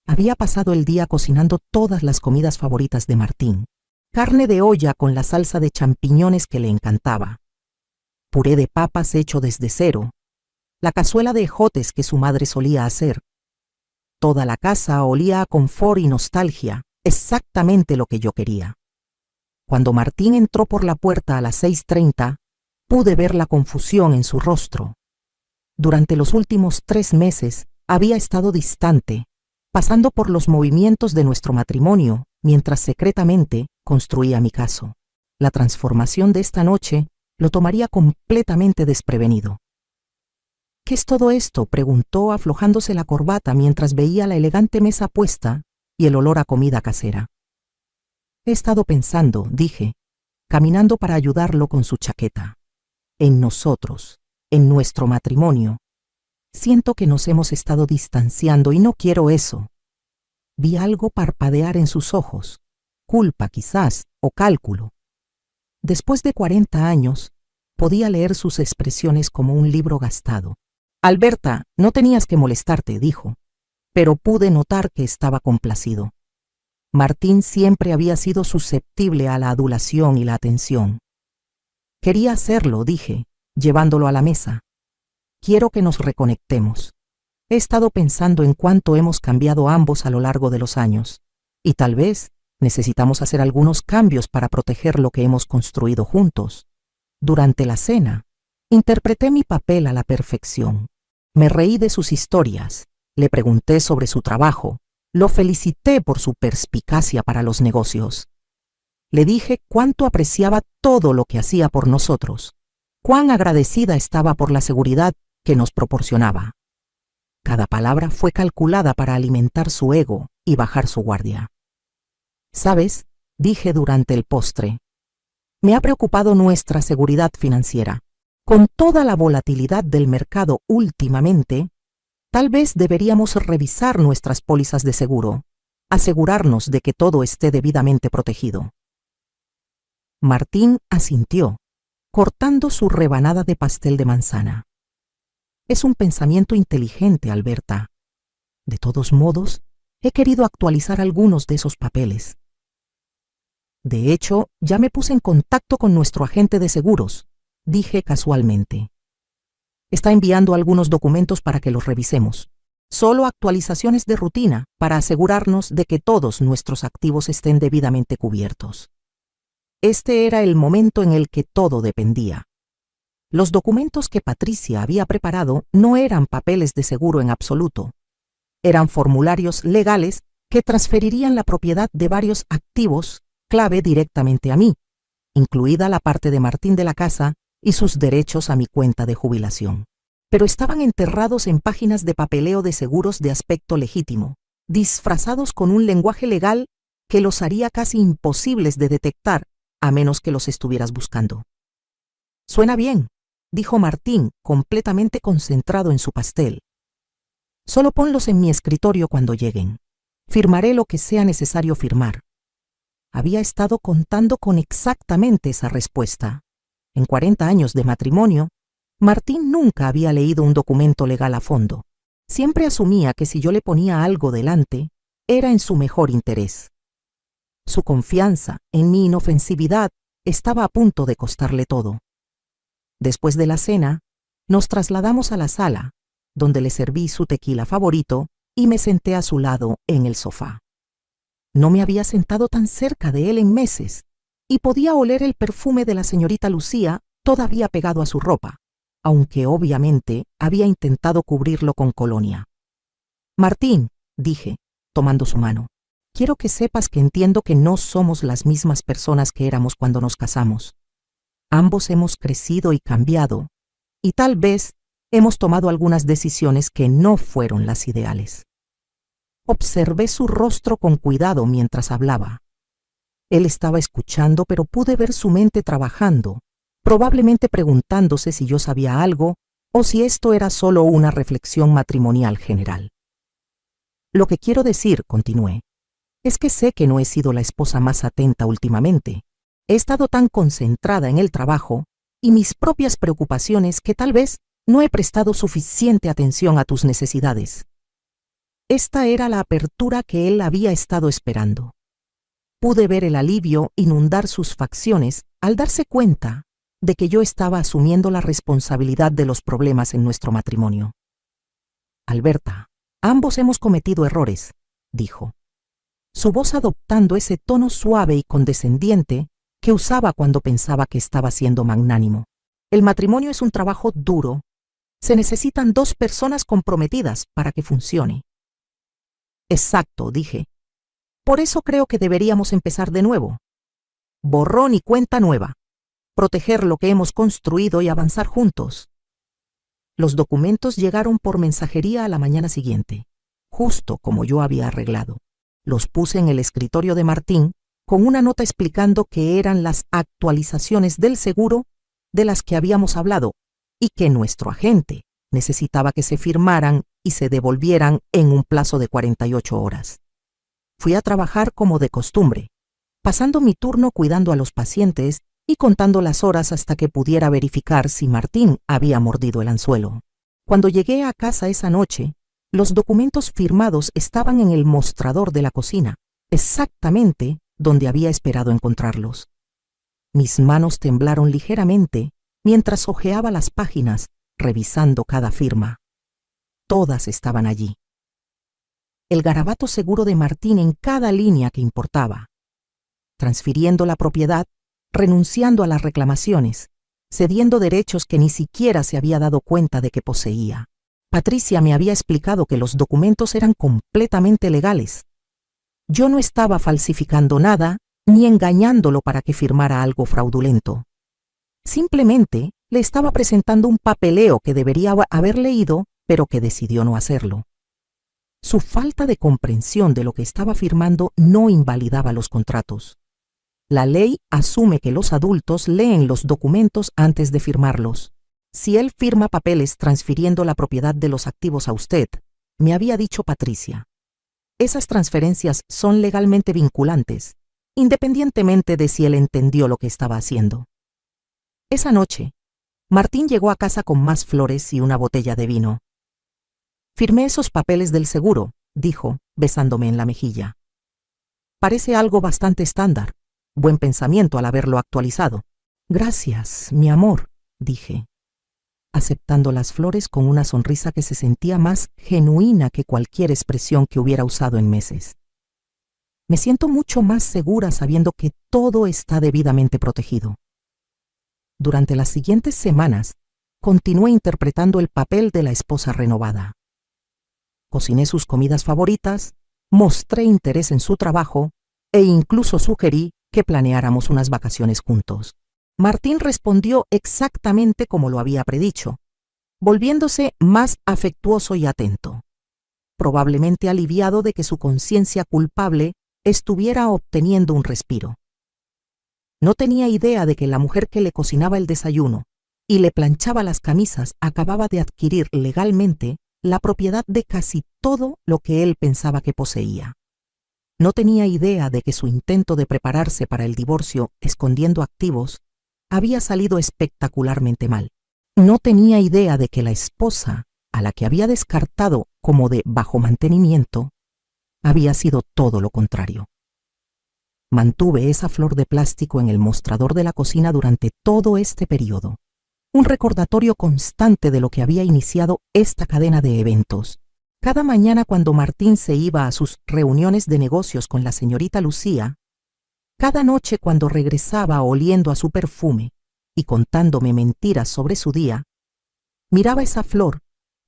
Había pasado el día cocinando todas las comidas favoritas de Martín. Carne de olla con la salsa de champiñones que le encantaba. Puré de papas hecho desde cero. La cazuela de ejotes que su madre solía hacer. Toda la casa olía a confort y nostalgia, exactamente lo que yo quería. Cuando Martín entró por la puerta a las 6:30, pude ver la confusión en su rostro. Durante los últimos 3 meses había estado distante, pasando por los movimientos de nuestro matrimonio, mientras secretamente construía mi caso. La transformación de esta noche lo tomaría completamente desprevenido. ¿Qué es todo esto?, preguntó aflojándose la corbata mientras veía la elegante mesa puesta y el olor a comida casera. He estado pensando, dije, caminando para ayudarlo con su chaqueta. En nosotros, en nuestro matrimonio. Siento que nos hemos estado distanciando y no quiero eso. Vi algo parpadear en sus ojos, culpa quizás, o cálculo. Después de 40 años, podía leer sus expresiones como un libro gastado. Alberta, no tenías que molestarte, dijo, pero pude notar que estaba complacido. Martín siempre había sido susceptible a la adulación y la atención. Quería hacerlo, dije, llevándolo a la mesa. Quiero que nos reconectemos. He estado pensando en cuánto hemos cambiado ambos a lo largo de los años, y tal vez necesitamos hacer algunos cambios para proteger lo que hemos construido juntos. Durante la cena, interpreté mi papel a la perfección. Me reí de sus historias, le pregunté sobre su trabajo, lo felicité por su perspicacia para los negocios. Le dije cuánto apreciaba todo lo que hacía por nosotros, cuán agradecida estaba por la seguridad que nos proporcionaba. Cada palabra fue calculada para alimentar su ego y bajar su guardia. ¿Sabes?, dije durante el postre, me ha preocupado nuestra seguridad financiera. Con toda la volatilidad del mercado últimamente, tal vez deberíamos revisar nuestras pólizas de seguro, asegurarnos de que todo esté debidamente protegido. Martín asintió, cortando su rebanada de pastel de manzana. Es un pensamiento inteligente, Alberta. De todos modos, he querido actualizar algunos de esos papeles. De hecho, ya me puse en contacto con nuestro agente de seguros, dije casualmente. Está enviando algunos documentos para que los revisemos. Solo actualizaciones de rutina para asegurarnos de que todos nuestros activos estén debidamente cubiertos. Este era el momento en el que todo dependía. Los documentos que Patricia había preparado no eran papeles de seguro en absoluto. Eran formularios legales que transferirían la propiedad de varios activos clave directamente a mí, incluida la parte de Martín de la casa y sus derechos a mi cuenta de jubilación. Pero estaban enterrados en páginas de papeleo de seguros de aspecto legítimo, disfrazados con un lenguaje legal que los haría casi imposibles de detectar a menos que los estuvieras buscando. Suena bien, dijo Martín, completamente concentrado en su pastel. Solo ponlos en mi escritorio cuando lleguen. Firmaré lo que sea necesario firmar. Había estado contando con exactamente esa respuesta. En 40 años de matrimonio, Martín nunca había leído un documento legal a fondo. Siempre asumía que si yo le ponía algo delante, era en su mejor interés. Su confianza en mi inofensividad estaba a punto de costarle todo. Después de la cena, nos trasladamos a la sala, donde le serví su tequila favorito y me senté a su lado en el sofá. No me había sentado tan cerca de él en meses y podía oler el perfume de la señorita Lucía todavía pegado a su ropa, aunque obviamente había intentado cubrirlo con colonia. Martín, dije, tomando su mano, quiero que sepas que entiendo que no somos las mismas personas que éramos cuando nos casamos. Ambos hemos crecido y cambiado, y tal vez hemos tomado algunas decisiones que no fueron las ideales. Observé su rostro con cuidado mientras hablaba. Él estaba escuchando, pero pude ver su mente trabajando, probablemente preguntándose si yo sabía algo o si esto era solo una reflexión matrimonial general. Lo que quiero decir, continué, es que sé que no he sido la esposa más atenta últimamente. He estado tan concentrada en el trabajo y mis propias preocupaciones que tal vez no he prestado suficiente atención a tus necesidades. Esta era la apertura que él había estado esperando. Pude ver el alivio inundar sus facciones al darse cuenta de que yo estaba asumiendo la responsabilidad de los problemas en nuestro matrimonio. Alberta, ambos hemos cometido errores, dijo, su voz adoptando ese tono suave y condescendiente que usaba cuando pensaba que estaba siendo magnánimo. El matrimonio es un trabajo duro. Se necesitan 2 personas comprometidas para que funcione. Exacto, dije. Por eso creo que deberíamos empezar de nuevo. Borrón y cuenta nueva. proteger lo que hemos construido y avanzar juntos. Los documentos llegaron por mensajería a la mañana siguiente, justo como yo había arreglado. Los puse en el escritorio de Martín con una nota explicando que eran las actualizaciones del seguro de las que habíamos hablado y que nuestro agente necesitaba que se firmaran y se devolvieran en un plazo de 48 horas. Fui a trabajar como de costumbre, pasando mi turno cuidando a los pacientes y contando las horas hasta que pudiera verificar si Martín había mordido el anzuelo. Cuando llegué a casa esa noche, los documentos firmados estaban en el mostrador de la cocina, exactamente donde había esperado encontrarlos. Mis manos temblaron ligeramente mientras hojeaba las páginas, revisando cada firma. Todas estaban allí. El garabato seguro de Martín en cada línea que importaba. Transfiriendo la propiedad, renunciando a las reclamaciones, cediendo derechos que ni siquiera se había dado cuenta de que poseía. Patricia me había explicado que los documentos eran completamente legales. Yo no estaba falsificando nada ni engañándolo para que firmara algo fraudulento. Simplemente le estaba presentando un papeleo que debería haber leído, pero que decidió no hacerlo. Su falta de comprensión de lo que estaba firmando no invalidaba los contratos. La ley asume que los adultos leen los documentos antes de firmarlos. Si él firma papeles transfiriendo la propiedad de los activos a usted, me había dicho Patricia, esas transferencias son legalmente vinculantes, independientemente de si él entendió lo que estaba haciendo. Esa noche, Martín llegó a casa con más flores y una botella de vino. Firmé esos papeles del seguro, dijo, besándome en la mejilla. Parece algo bastante estándar. Buen pensamiento al haberlo actualizado. Gracias, mi amor, dije, aceptando las flores con una sonrisa que se sentía más genuina que cualquier expresión que hubiera usado en meses. Me siento mucho más segura sabiendo que todo está debidamente protegido. Durante las siguientes semanas, continué interpretando el papel de la esposa renovada. Cociné sus comidas favoritas, mostré interés en su trabajo e incluso sugerí que planeáramos unas vacaciones juntos. Martín respondió exactamente como lo había predicho, volviéndose más afectuoso y atento, probablemente aliviado de que su conciencia culpable estuviera obteniendo un respiro. No tenía idea de que la mujer que le cocinaba el desayuno y le planchaba las camisas acababa de adquirir legalmente la propiedad de casi todo lo que él pensaba que poseía. No tenía idea de que su intento de prepararse para el divorcio escondiendo activos había salido espectacularmente mal. No tenía idea de que la esposa, a la que había descartado como de bajo mantenimiento, había sido todo lo contrario. Mantuve esa flor de plástico en el mostrador de la cocina durante todo este periodo, un recordatorio constante de lo que había iniciado esta cadena de eventos. Cada mañana cuando Martín se iba a sus reuniones de negocios con la señorita Lucía, cada noche cuando regresaba oliendo a su perfume y contándome mentiras sobre su día, miraba esa flor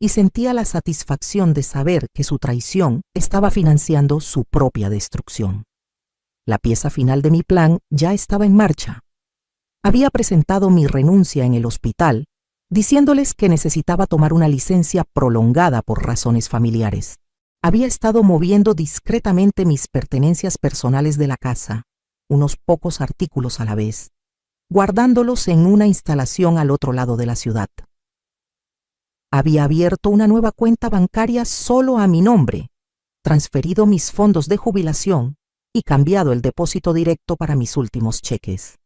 y sentía la satisfacción de saber que su traición estaba financiando su propia destrucción. La pieza final de mi plan ya estaba en marcha. Había presentado mi renuncia en el hospital, diciéndoles que necesitaba tomar una licencia prolongada por razones familiares. Había estado moviendo discretamente mis pertenencias personales de la casa, unos pocos artículos a la vez, guardándolos en una instalación al otro lado de la ciudad. Había abierto una nueva cuenta bancaria solo a mi nombre, transferido mis fondos de jubilación y cambiado el depósito directo para mis últimos cheques.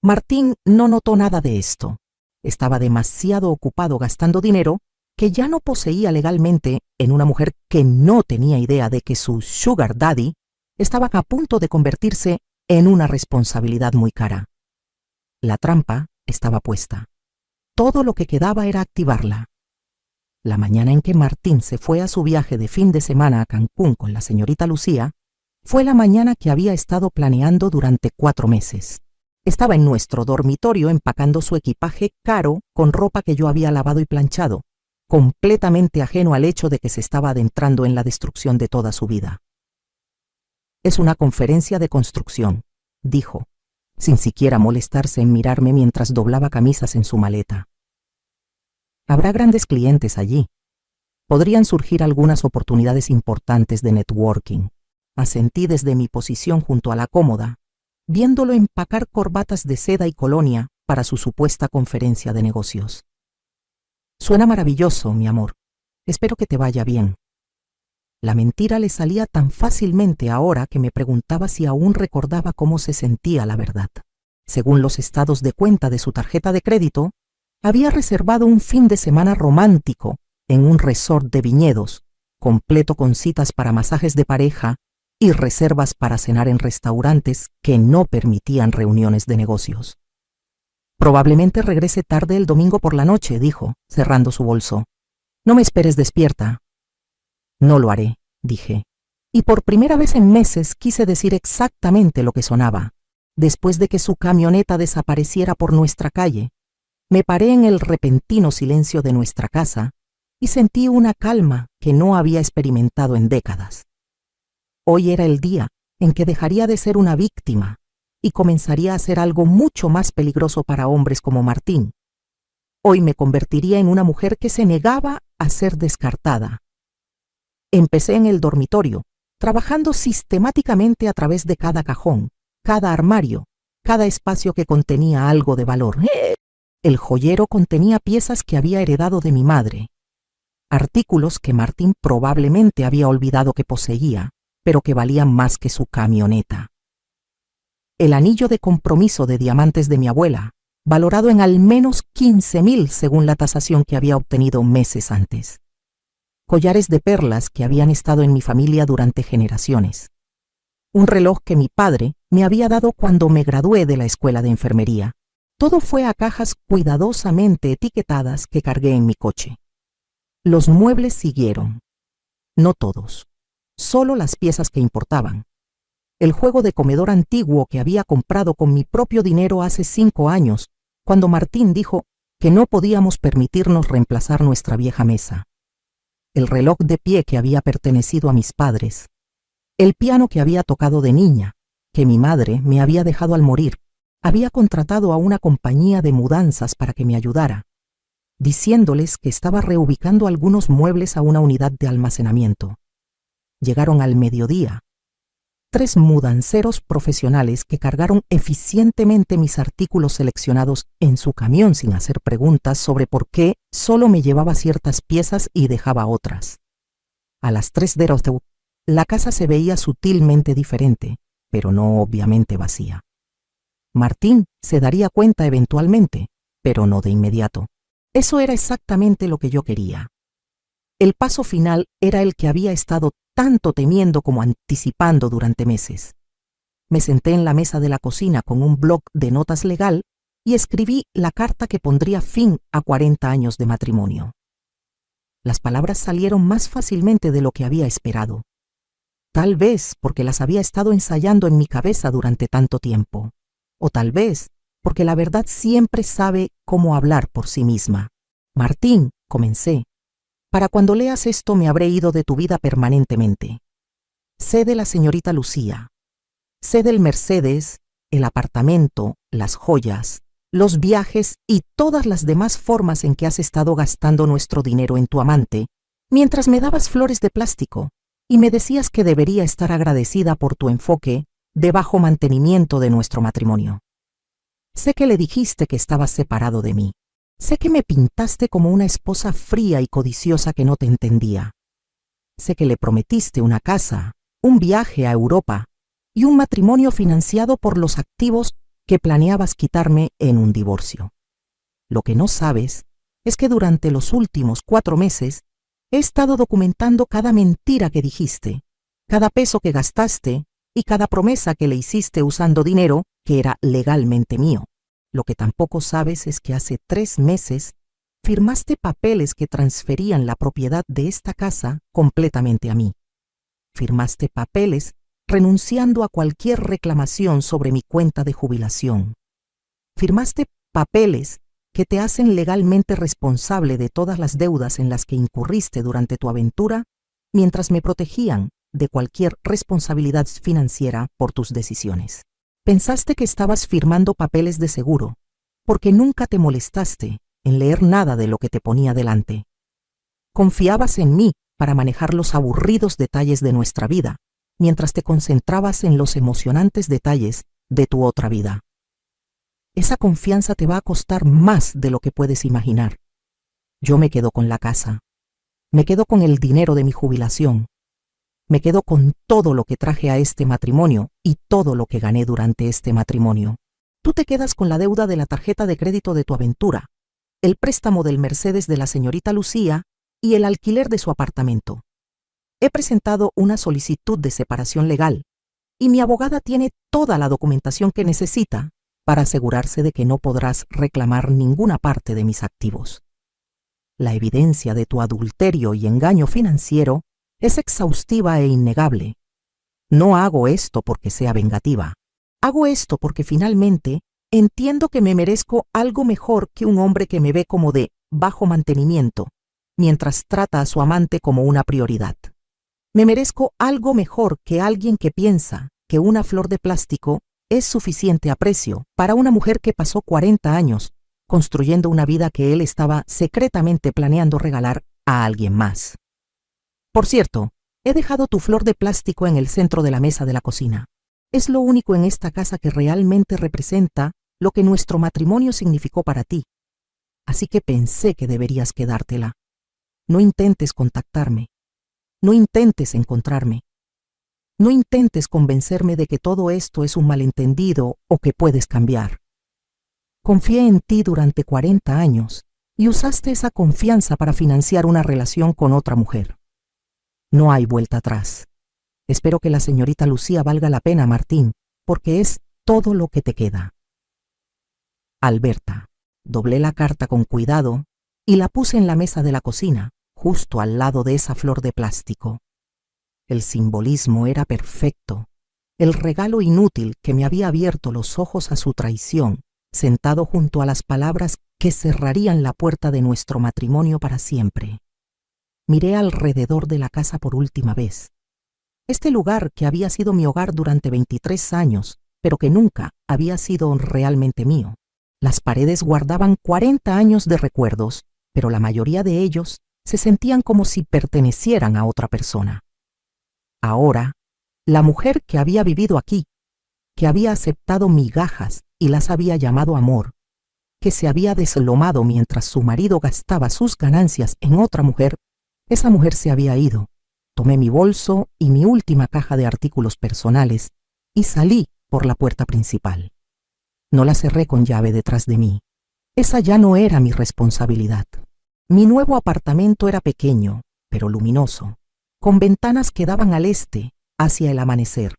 Martín no notó nada de esto. Estaba demasiado ocupado gastando dinero que ya no poseía legalmente en una mujer que no tenía idea de que su sugar daddy estaba a punto de convertirse en una responsabilidad muy cara. La trampa estaba puesta. Todo lo que quedaba era activarla. La mañana en que Martín se fue a su viaje de fin de semana a Cancún con la señorita Lucía, fue la mañana que había estado planeando durante 4 meses. Estaba en nuestro dormitorio empacando su equipaje caro con ropa que yo había lavado y planchado, completamente ajeno al hecho de que se estaba adentrando en la destrucción de toda su vida. Es una conferencia de construcción, dijo, sin siquiera molestarse en mirarme mientras doblaba camisas en su maleta. Habrá grandes clientes allí. Podrían surgir algunas oportunidades importantes de networking. Asentí desde mi posición junto a la cómoda, viéndolo empacar corbatas de seda y colonia para su supuesta conferencia de negocios. Suena maravilloso, mi amor. Espero que te vaya bien. La mentira le salía tan fácilmente ahora que me preguntaba si aún recordaba cómo se sentía la verdad. Según los estados de cuenta de su tarjeta de crédito, había reservado un fin de semana romántico en un resort de viñedos, completo con citas para masajes de pareja y reservas para cenar en restaurantes que no permitían reuniones de negocios. Probablemente regrese tarde el domingo por la noche, dijo, cerrando su bolso. No me esperes despierta. No lo haré, dije. Y por primera vez en meses quise decir exactamente lo que sonaba. Después de que su camioneta desapareciera por nuestra calle, me paré en el repentino silencio de nuestra casa y sentí una calma que no había experimentado en décadas. Hoy era el día en que dejaría de ser una víctima y comenzaría a ser algo mucho más peligroso para hombres como Martín. Hoy me convertiría en una mujer que se negaba a ser descartada. Empecé en el dormitorio, trabajando sistemáticamente a través de cada cajón, cada armario, cada espacio que contenía algo de valor. El joyero contenía piezas que había heredado de mi madre, artículos que Martín probablemente había olvidado que poseía, pero que valían más que su camioneta. El anillo de compromiso de diamantes de mi abuela, valorado en al menos 15,000 según la tasación que había obtenido meses antes. Collares de perlas que habían estado en mi familia durante generaciones. Un reloj que mi padre me había dado cuando me gradué de la escuela de enfermería. Todo fue a cajas cuidadosamente etiquetadas que cargué en mi coche. Los muebles siguieron. No todos. Solo las piezas que importaban. El juego de comedor antiguo que había comprado con mi propio dinero hace 5 años, cuando Martín dijo que no podíamos permitirnos reemplazar nuestra vieja mesa. El reloj de pie que había pertenecido a mis padres. El piano que había tocado de niña, que mi madre me había dejado al morir. Había contratado a una compañía de mudanzas para que me ayudara, diciéndoles que estaba reubicando algunos muebles a una unidad de almacenamiento. Llegaron al mediodía. 3 mudanceros profesionales que cargaron eficientemente mis artículos seleccionados en su camión sin hacer preguntas sobre por qué solo me llevaba ciertas piezas y dejaba otras. A las 3 de la casa se veía sutilmente diferente, pero no obviamente vacía. Martín se daría cuenta eventualmente, pero no de inmediato. Eso era exactamente lo que yo quería. El paso final era el que había estado tanto temiendo como anticipando durante meses. Me senté en la mesa de la cocina con un bloc de notas legal y escribí la carta que pondría fin a 40 años de matrimonio. Las palabras salieron más fácilmente de lo que había esperado. Tal vez porque las había estado ensayando en mi cabeza durante tanto tiempo. O tal vez porque la verdad siempre sabe cómo hablar por sí misma. Martín, comencé. Para cuando leas esto me habré ido de tu vida permanentemente. Sé de la señorita Lucía. Sé del Mercedes, el apartamento, las joyas, los viajes y todas las demás formas en que has estado gastando nuestro dinero en tu amante, mientras me dabas flores de plástico y me decías que debería estar agradecida por tu enfoque de bajo mantenimiento de nuestro matrimonio. Sé que le dijiste que estabas separado de mí. Sé que me pintaste como una esposa fría y codiciosa que no te entendía. Sé que le prometiste una casa, un viaje a Europa y un matrimonio financiado por los activos que planeabas quitarme en un divorcio. Lo que no sabes es que durante los últimos 4 meses he estado documentando cada mentira que dijiste, cada peso que gastaste y cada promesa que le hiciste usando dinero que era legalmente mío. Lo que tampoco sabes es que hace 3 meses firmaste papeles que transferían la propiedad de esta casa completamente a mí. Firmaste papeles renunciando a cualquier reclamación sobre mi cuenta de jubilación. Firmaste papeles que te hacen legalmente responsable de todas las deudas en las que incurriste durante tu aventura, mientras me protegían de cualquier responsabilidad financiera por tus decisiones. Pensaste que estabas firmando papeles de seguro, porque nunca te molestaste en leer nada de lo que te ponía delante. Confiabas en mí para manejar los aburridos detalles de nuestra vida, mientras te concentrabas en los emocionantes detalles de tu otra vida. Esa confianza te va a costar más de lo que puedes imaginar. Yo me quedo con la casa. Me quedo con el dinero de mi jubilación. Me quedo con todo lo que traje a este matrimonio y todo lo que gané durante este matrimonio. Tú te quedas con la deuda de la tarjeta de crédito de tu aventura, el préstamo del Mercedes de la señorita Lucía y el alquiler de su apartamento. He presentado una solicitud de separación legal y mi abogada tiene toda la documentación que necesita para asegurarse de que no podrás reclamar ninguna parte de mis activos. La evidencia de tu adulterio y engaño financiero es exhaustiva e innegable. No hago esto porque sea vengativa. Hago esto porque finalmente entiendo que me merezco algo mejor que un hombre que me ve como de bajo mantenimiento, mientras trata a su amante como una prioridad. Me merezco algo mejor que alguien que piensa que una flor de plástico es suficiente aprecio para una mujer que pasó 40 años construyendo una vida que él estaba secretamente planeando regalar a alguien más. Por cierto, he dejado tu flor de plástico en el centro de la mesa de la cocina. Es lo único en esta casa que realmente representa lo que nuestro matrimonio significó para ti. Así que pensé que deberías quedártela. No intentes contactarme. No intentes encontrarme. No intentes convencerme de que todo esto es un malentendido o que puedes cambiar. Confié en ti durante 40 años y usaste esa confianza para financiar una relación con otra mujer. No hay vuelta atrás. Espero que la señorita Lucía valga la pena, Martín, porque es todo lo que te queda. Alberta. Doblé la carta con cuidado y la puse en la mesa de la cocina, justo al lado de esa flor de plástico. El simbolismo era perfecto. El regalo inútil que me había abierto los ojos a su traición, sentado junto a las palabras que cerrarían la puerta de nuestro matrimonio para siempre. Miré alrededor de la casa por última vez. Este lugar que había sido mi hogar durante 23 años, pero que nunca había sido realmente mío. Las paredes guardaban 40 años de recuerdos, pero la mayoría de ellos se sentían como si pertenecieran a otra persona. Ahora, la mujer que había vivido aquí, que había aceptado migajas y las había llamado amor, que se había deslomado mientras su marido gastaba sus ganancias en otra mujer, esa mujer se había ido. Tomé mi bolso y mi última caja de artículos personales y salí por la puerta principal. No la cerré con llave detrás de mí. Esa ya no era mi responsabilidad. Mi nuevo apartamento era pequeño, pero luminoso, con ventanas que daban al este, hacia el amanecer.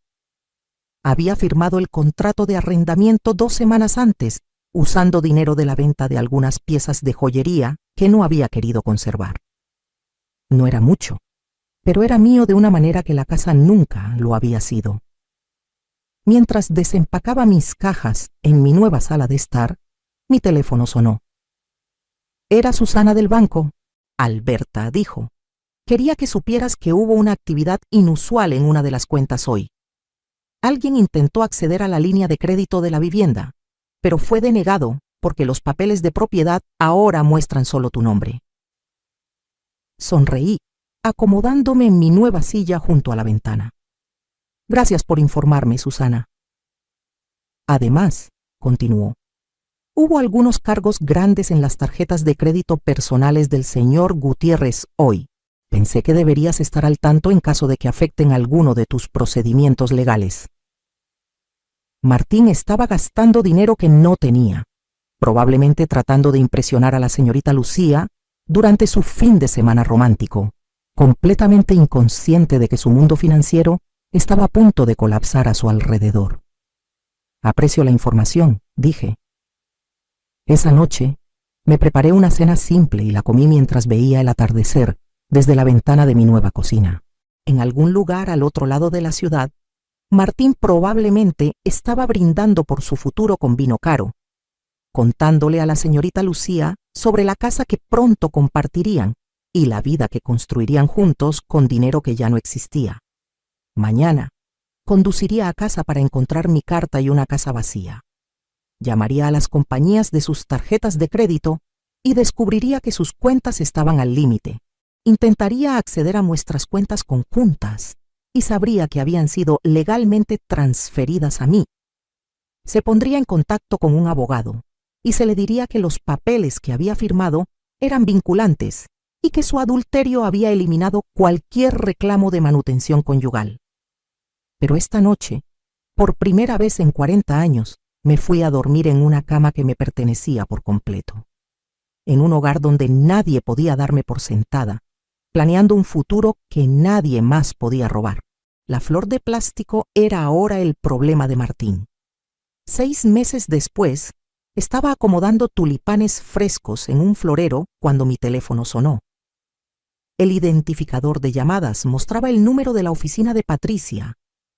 Había firmado el contrato de arrendamiento 2 semanas antes, usando dinero de la venta de algunas piezas de joyería que no había querido conservar. No era mucho, pero era mío de una manera que la casa nunca lo había sido. Mientras desempacaba mis cajas en mi nueva sala de estar, mi teléfono sonó. Era Susana del banco. Alberta dijo. Quería que supieras que hubo una actividad inusual en una de las cuentas hoy. Alguien intentó acceder a la línea de crédito de la vivienda, pero fue denegado porque los papeles de propiedad ahora muestran solo tu nombre. Sonreí, acomodándome en mi nueva silla junto a la ventana. Gracias por informarme, Susana. Además, continuó, hubo algunos cargos grandes en las tarjetas de crédito personales del señor Gutiérrez hoy. Pensé que deberías estar al tanto en caso de que afecten alguno de tus procedimientos legales. Martín estaba gastando dinero que no tenía, probablemente tratando de impresionar a la señorita Lucía durante su fin de semana romántico, completamente inconsciente de que su mundo financiero estaba a punto de colapsar a su alrededor. Aprecio la información, dije. Esa noche me preparé una cena simple y la comí mientras veía el atardecer desde la ventana de mi nueva cocina. En algún lugar al otro lado de la ciudad, Martín probablemente estaba brindando por su futuro con vino caro, contándole a la señorita Lucía sobre la casa que pronto compartirían y la vida que construirían juntos con dinero que ya no existía. Mañana, conduciría a casa para encontrar mi carta y una casa vacía. Llamaría a las compañías de sus tarjetas de crédito y descubriría que sus cuentas estaban al límite. Intentaría acceder a nuestras cuentas conjuntas y sabría que habían sido legalmente transferidas a mí. Se pondría en contacto con un abogado y se le diría que los papeles que había firmado eran vinculantes y que su adulterio había eliminado cualquier reclamo de manutención conyugal. Pero esta noche, por primera vez en 40 años, me fui a dormir en una cama que me pertenecía por completo. En un hogar donde nadie podía darme por sentada, planeando un futuro que nadie más podía robar. La flor de plástico era ahora el problema de Martín. 6 meses después, estaba acomodando tulipanes frescos en un florero cuando mi teléfono sonó. El identificador de llamadas mostraba el número de la oficina de Patricia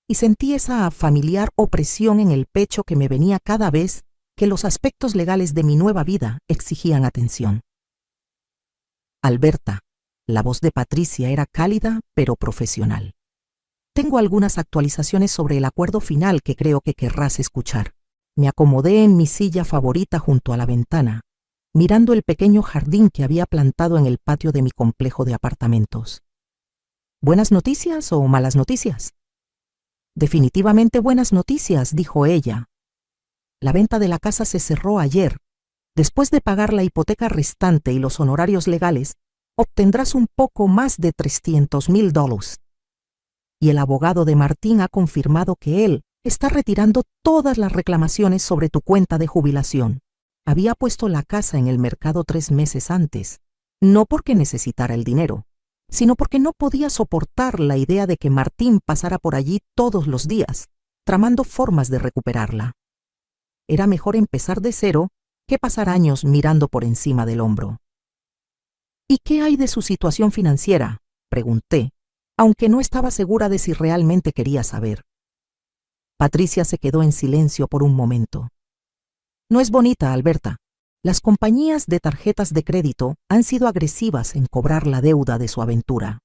y sentí esa familiar opresión en el pecho que me venía cada vez que los aspectos legales de mi nueva vida exigían atención. Alberta, la voz de Patricia era cálida pero profesional. Tengo algunas actualizaciones sobre el acuerdo final que creo que querrás escuchar. Me acomodé en mi silla favorita junto a la ventana, mirando el pequeño jardín que había plantado en el patio de mi complejo de apartamentos. ¿Buenas noticias o malas noticias? Definitivamente buenas noticias, dijo ella. La venta de la casa se cerró ayer. Después de pagar la hipoteca restante y los honorarios legales, obtendrás un poco más de $300,000. Y el abogado de Martín ha confirmado que él está retirando todas las reclamaciones sobre tu cuenta de jubilación. Había puesto la casa en el mercado 3 meses antes, no porque necesitara el dinero, sino porque no podía soportar la idea de que Martín pasara por allí todos los días, tramando formas de recuperarla. Era mejor empezar de cero que pasar años mirando por encima del hombro. ¿Y qué hay de su situación financiera?, pregunté, aunque no estaba segura de si realmente quería saber. Patricia se quedó en silencio por un momento. No es bonita, Alberta. Las compañías de tarjetas de crédito han sido agresivas en cobrar la deuda de su aventura.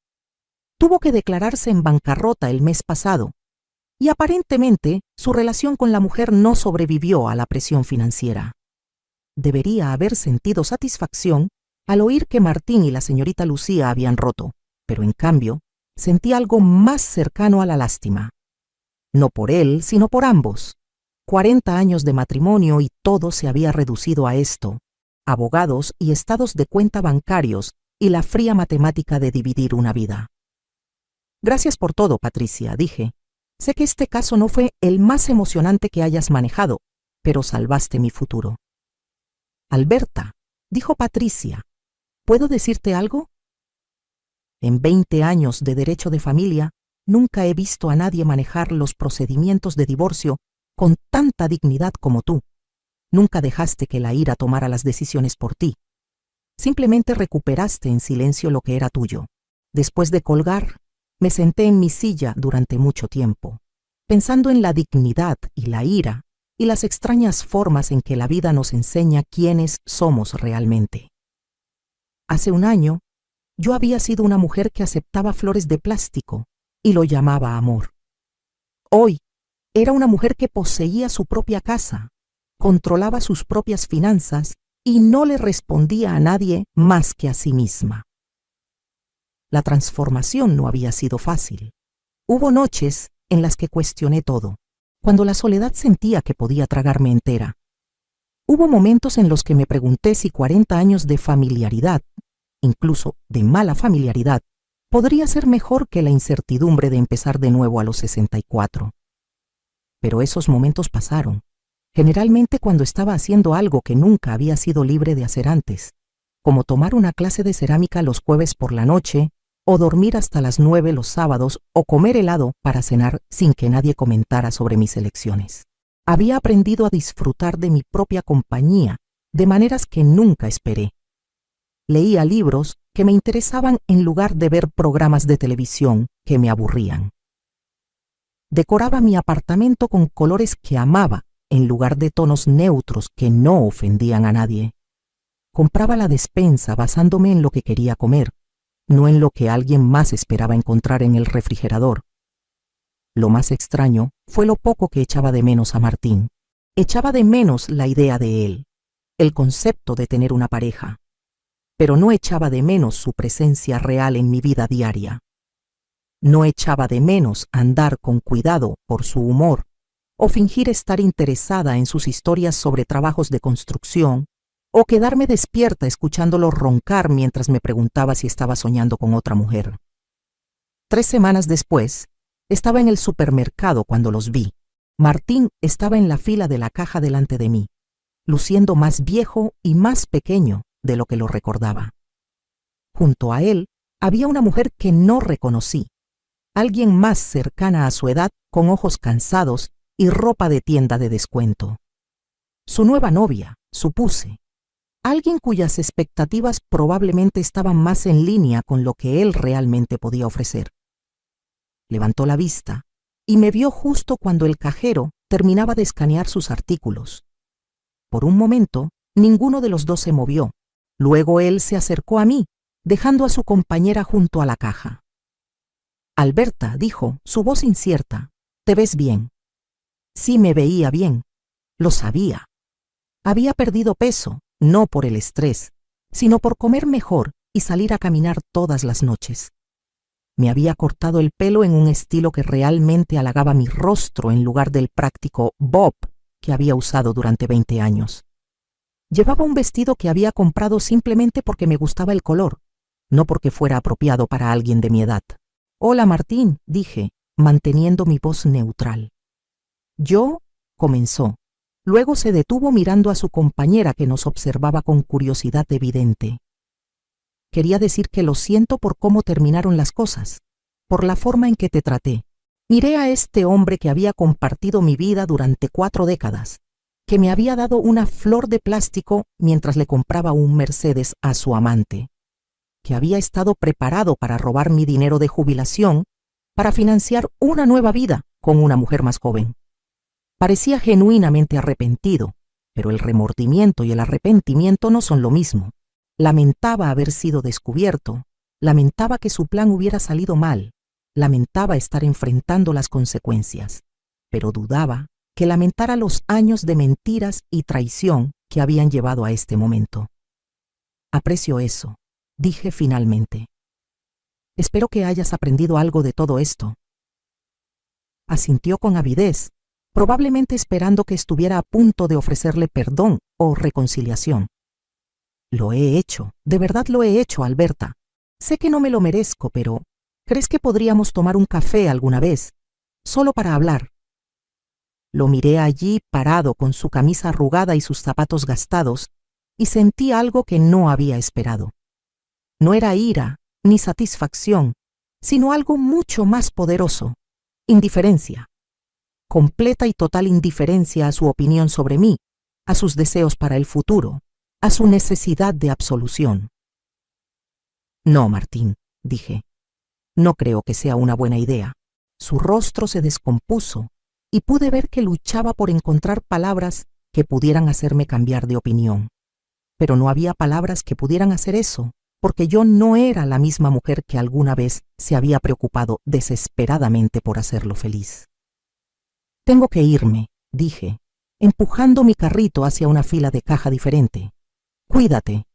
Tuvo que declararse en bancarrota el mes pasado, y aparentemente su relación con la mujer no sobrevivió a la presión financiera. Debería haber sentido satisfacción al oír que Martín y la señorita Lucía habían roto, pero en cambio sentí algo más cercano a la lástima. No por él, sino por ambos. 40 años de matrimonio y todo se había reducido a esto: abogados y estados de cuenta bancarios y la fría matemática de dividir una vida. Gracias por todo, Patricia, dije. Sé que este caso no fue el más emocionante que hayas manejado, pero salvaste mi futuro. Alberta, dijo Patricia, ¿puedo decirte algo? En 20 años de derecho de familia, nunca he visto a nadie manejar los procedimientos de divorcio con tanta dignidad como tú. Nunca dejaste que la ira tomara las decisiones por ti. Simplemente recuperaste en silencio lo que era tuyo. Después de colgar, me senté en mi silla durante mucho tiempo, pensando en la dignidad y la ira y las extrañas formas en que la vida nos enseña quiénes somos realmente. Hace un año, yo había sido una mujer que aceptaba flores de plástico y lo llamaba amor. Hoy, era una mujer que poseía su propia casa, controlaba sus propias finanzas y no le respondía a nadie más que a sí misma. La transformación no había sido fácil. Hubo noches en las que cuestioné todo, cuando la soledad sentía que podía tragarme entera. Hubo momentos en los que me pregunté si 40 años de familiaridad, incluso de mala familiaridad, podría ser mejor que la incertidumbre de empezar de nuevo a los 64. Pero esos momentos pasaron, generalmente cuando estaba haciendo algo que nunca había sido libre de hacer antes, como tomar una clase de cerámica los jueves por la noche, o dormir hasta las 9 los sábados, o comer helado para cenar sin que nadie comentara sobre mis elecciones. Había aprendido a disfrutar de mi propia compañía de maneras que nunca esperé. Leía libros que me interesaban en lugar de ver programas de televisión que me aburrían. Decoraba mi apartamento con colores que amaba en lugar de tonos neutros que no ofendían a nadie. Compraba la despensa basándome en lo que quería comer, no en lo que alguien más esperaba encontrar en el refrigerador. Lo más extraño fue lo poco que echaba de menos a Martín. Echaba de menos la idea de él, el concepto de tener una pareja, pero no echaba de menos su presencia real en mi vida diaria. No echaba de menos andar con cuidado por su humor o fingir estar interesada en sus historias sobre trabajos de construcción o quedarme despierta escuchándolo roncar mientras me preguntaba si estaba soñando con otra mujer. 3 semanas después, estaba en el supermercado cuando los vi. Martín estaba en la fila de la caja delante de mí, luciendo más viejo y más pequeño de lo que lo recordaba. Junto a él había una mujer que no reconocí, alguien más cercana a su edad con ojos cansados y ropa de tienda de descuento. Su nueva novia, supuse. Alguien cuyas expectativas probablemente estaban más en línea con lo que él realmente podía ofrecer. Levantó la vista y me vio justo cuando el cajero terminaba de escanear sus artículos. Por un momento, ninguno de los dos se movió. Luego él se acercó a mí, dejando a su compañera junto a la caja. Alberta, dijo, su voz incierta, ¿te ves bien? Sí me veía bien. Lo sabía. Había perdido peso, no por el estrés, sino por comer mejor y salir a caminar todas las noches. Me había cortado el pelo en un estilo que realmente halagaba mi rostro en lugar del práctico bob que había usado durante 20 años. Llevaba un vestido que había comprado simplemente porque me gustaba el color, no porque fuera apropiado para alguien de mi edad. «Hola, Martín», dije, manteniendo mi voz neutral. «Yo», comenzó. Luego se detuvo mirando a su compañera que nos observaba con curiosidad evidente. Quería decir que lo siento por cómo terminaron las cosas, por la forma en que te traté. Miré a este hombre que había compartido mi vida durante 4 décadas, que me había dado una flor de plástico mientras le compraba un Mercedes a su amante, que había estado preparado para robar mi dinero de jubilación para financiar una nueva vida con una mujer más joven. Parecía genuinamente arrepentido, pero el remordimiento y el arrepentimiento no son lo mismo. Lamentaba haber sido descubierto, lamentaba que su plan hubiera salido mal, lamentaba estar enfrentando las consecuencias, pero dudaba que lamentara los años de mentiras y traición que habían llevado a este momento. Aprecio eso, dije finalmente. Espero que hayas aprendido algo de todo esto. Asintió con avidez, probablemente esperando que estuviera a punto de ofrecerle perdón o reconciliación. Lo he hecho, de verdad lo he hecho, Alberta. Sé que no me lo merezco, pero ¿crees que podríamos tomar un café alguna vez? Solo para hablar. Lo miré allí parado con su camisa arrugada y sus zapatos gastados, y sentí algo que no había esperado. No era ira ni satisfacción, sino algo mucho más poderoso, indiferencia. Completa y total indiferencia a su opinión sobre mí, a sus deseos para el futuro, a su necesidad de absolución. No, Martín, dije. No creo que sea una buena idea. Su rostro se descompuso y pude ver que luchaba por encontrar palabras que pudieran hacerme cambiar de opinión. Pero no había palabras que pudieran hacer eso, porque yo no era la misma mujer que alguna vez se había preocupado desesperadamente por hacerlo feliz. Tengo que irme, dije, empujando mi carrito hacia una fila de caja diferente. Cuídate.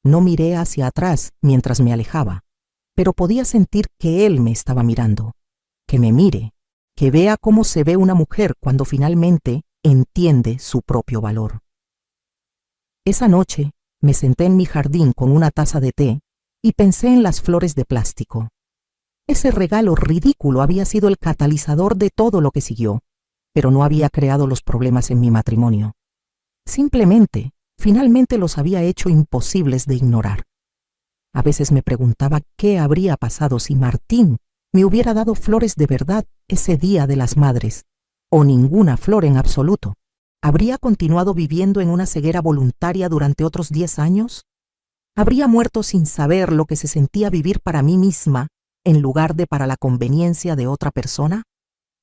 No miré hacia atrás mientras me alejaba, pero podía sentir que él me estaba mirando, que me mire, que vea cómo se ve una mujer cuando finalmente entiende su propio valor. Esa noche me senté en mi jardín con una taza de té y pensé en las flores de plástico. Ese regalo ridículo había sido el catalizador de todo lo que siguió, pero no había creado los problemas en mi matrimonio. Simplemente, finalmente los había hecho imposibles de ignorar. A veces me preguntaba qué habría pasado si Martín me hubiera dado flores de verdad ese Día de las Madres, o ninguna flor en absoluto. ¿Habría continuado viviendo en una ceguera voluntaria durante otros 10 años? ¿Habría muerto sin saber lo que se sentía vivir para mí misma en lugar de para la conveniencia de otra persona?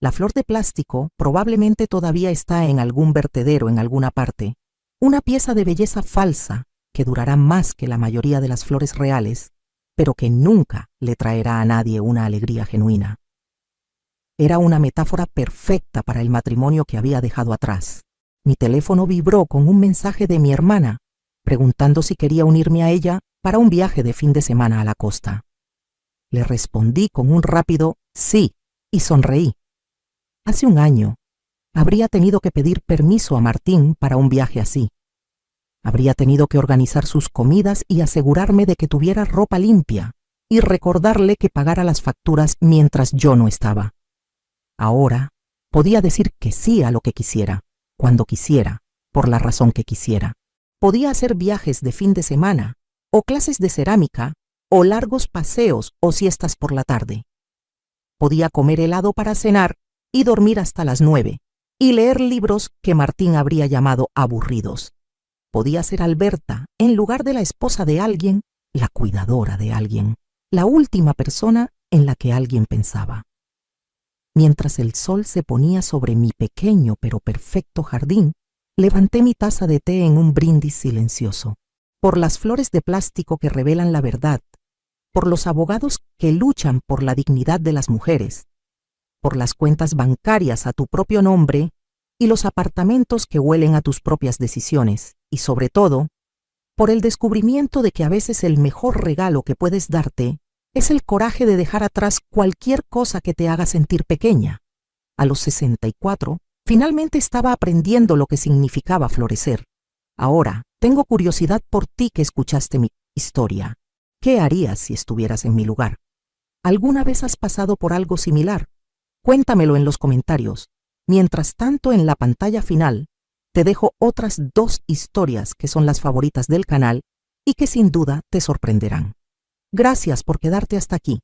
La flor de plástico probablemente todavía está en algún vertedero en alguna parte, una pieza de belleza falsa que durará más que la mayoría de las flores reales, pero que nunca le traerá a nadie una alegría genuina. Era una metáfora perfecta para el matrimonio que había dejado atrás. Mi teléfono vibró con un mensaje de mi hermana, preguntando si quería unirme a ella para un viaje de fin de semana a la costa. Le respondí con un rápido sí y sonreí. Hace un año, habría tenido que pedir permiso a Martín para un viaje así. Habría tenido que organizar sus comidas y asegurarme de que tuviera ropa limpia y recordarle que pagara las facturas mientras yo no estaba. Ahora podía decir que sí a lo que quisiera, cuando quisiera, por la razón que quisiera. Podía hacer viajes de fin de semana, o clases de cerámica, o largos paseos o siestas por la tarde. Podía comer helado para cenar y dormir hasta las 9, y leer libros que Martín habría llamado aburridos. Podía ser Alberta, en lugar de la esposa de alguien, la cuidadora de alguien, la última persona en la que alguien pensaba. Mientras el sol se ponía sobre mi pequeño pero perfecto jardín, levanté mi taza de té en un brindis silencioso, por las flores de plástico que revelan la verdad, por los abogados que luchan por la dignidad de las mujeres, por las cuentas bancarias a tu propio nombre y los apartamentos que huelen a tus propias decisiones, y sobre todo, por el descubrimiento de que a veces el mejor regalo que puedes darte es el coraje de dejar atrás cualquier cosa que te haga sentir pequeña. A los 64, finalmente estaba aprendiendo lo que significaba florecer. Ahora, tengo curiosidad por ti que escuchaste mi historia. ¿Qué harías si estuvieras en mi lugar? ¿Alguna vez has pasado por algo similar? Cuéntamelo en los comentarios. Mientras tanto, en la pantalla final, te dejo otras 2 historias que son las favoritas del canal y que sin duda te sorprenderán. Gracias por quedarte hasta aquí.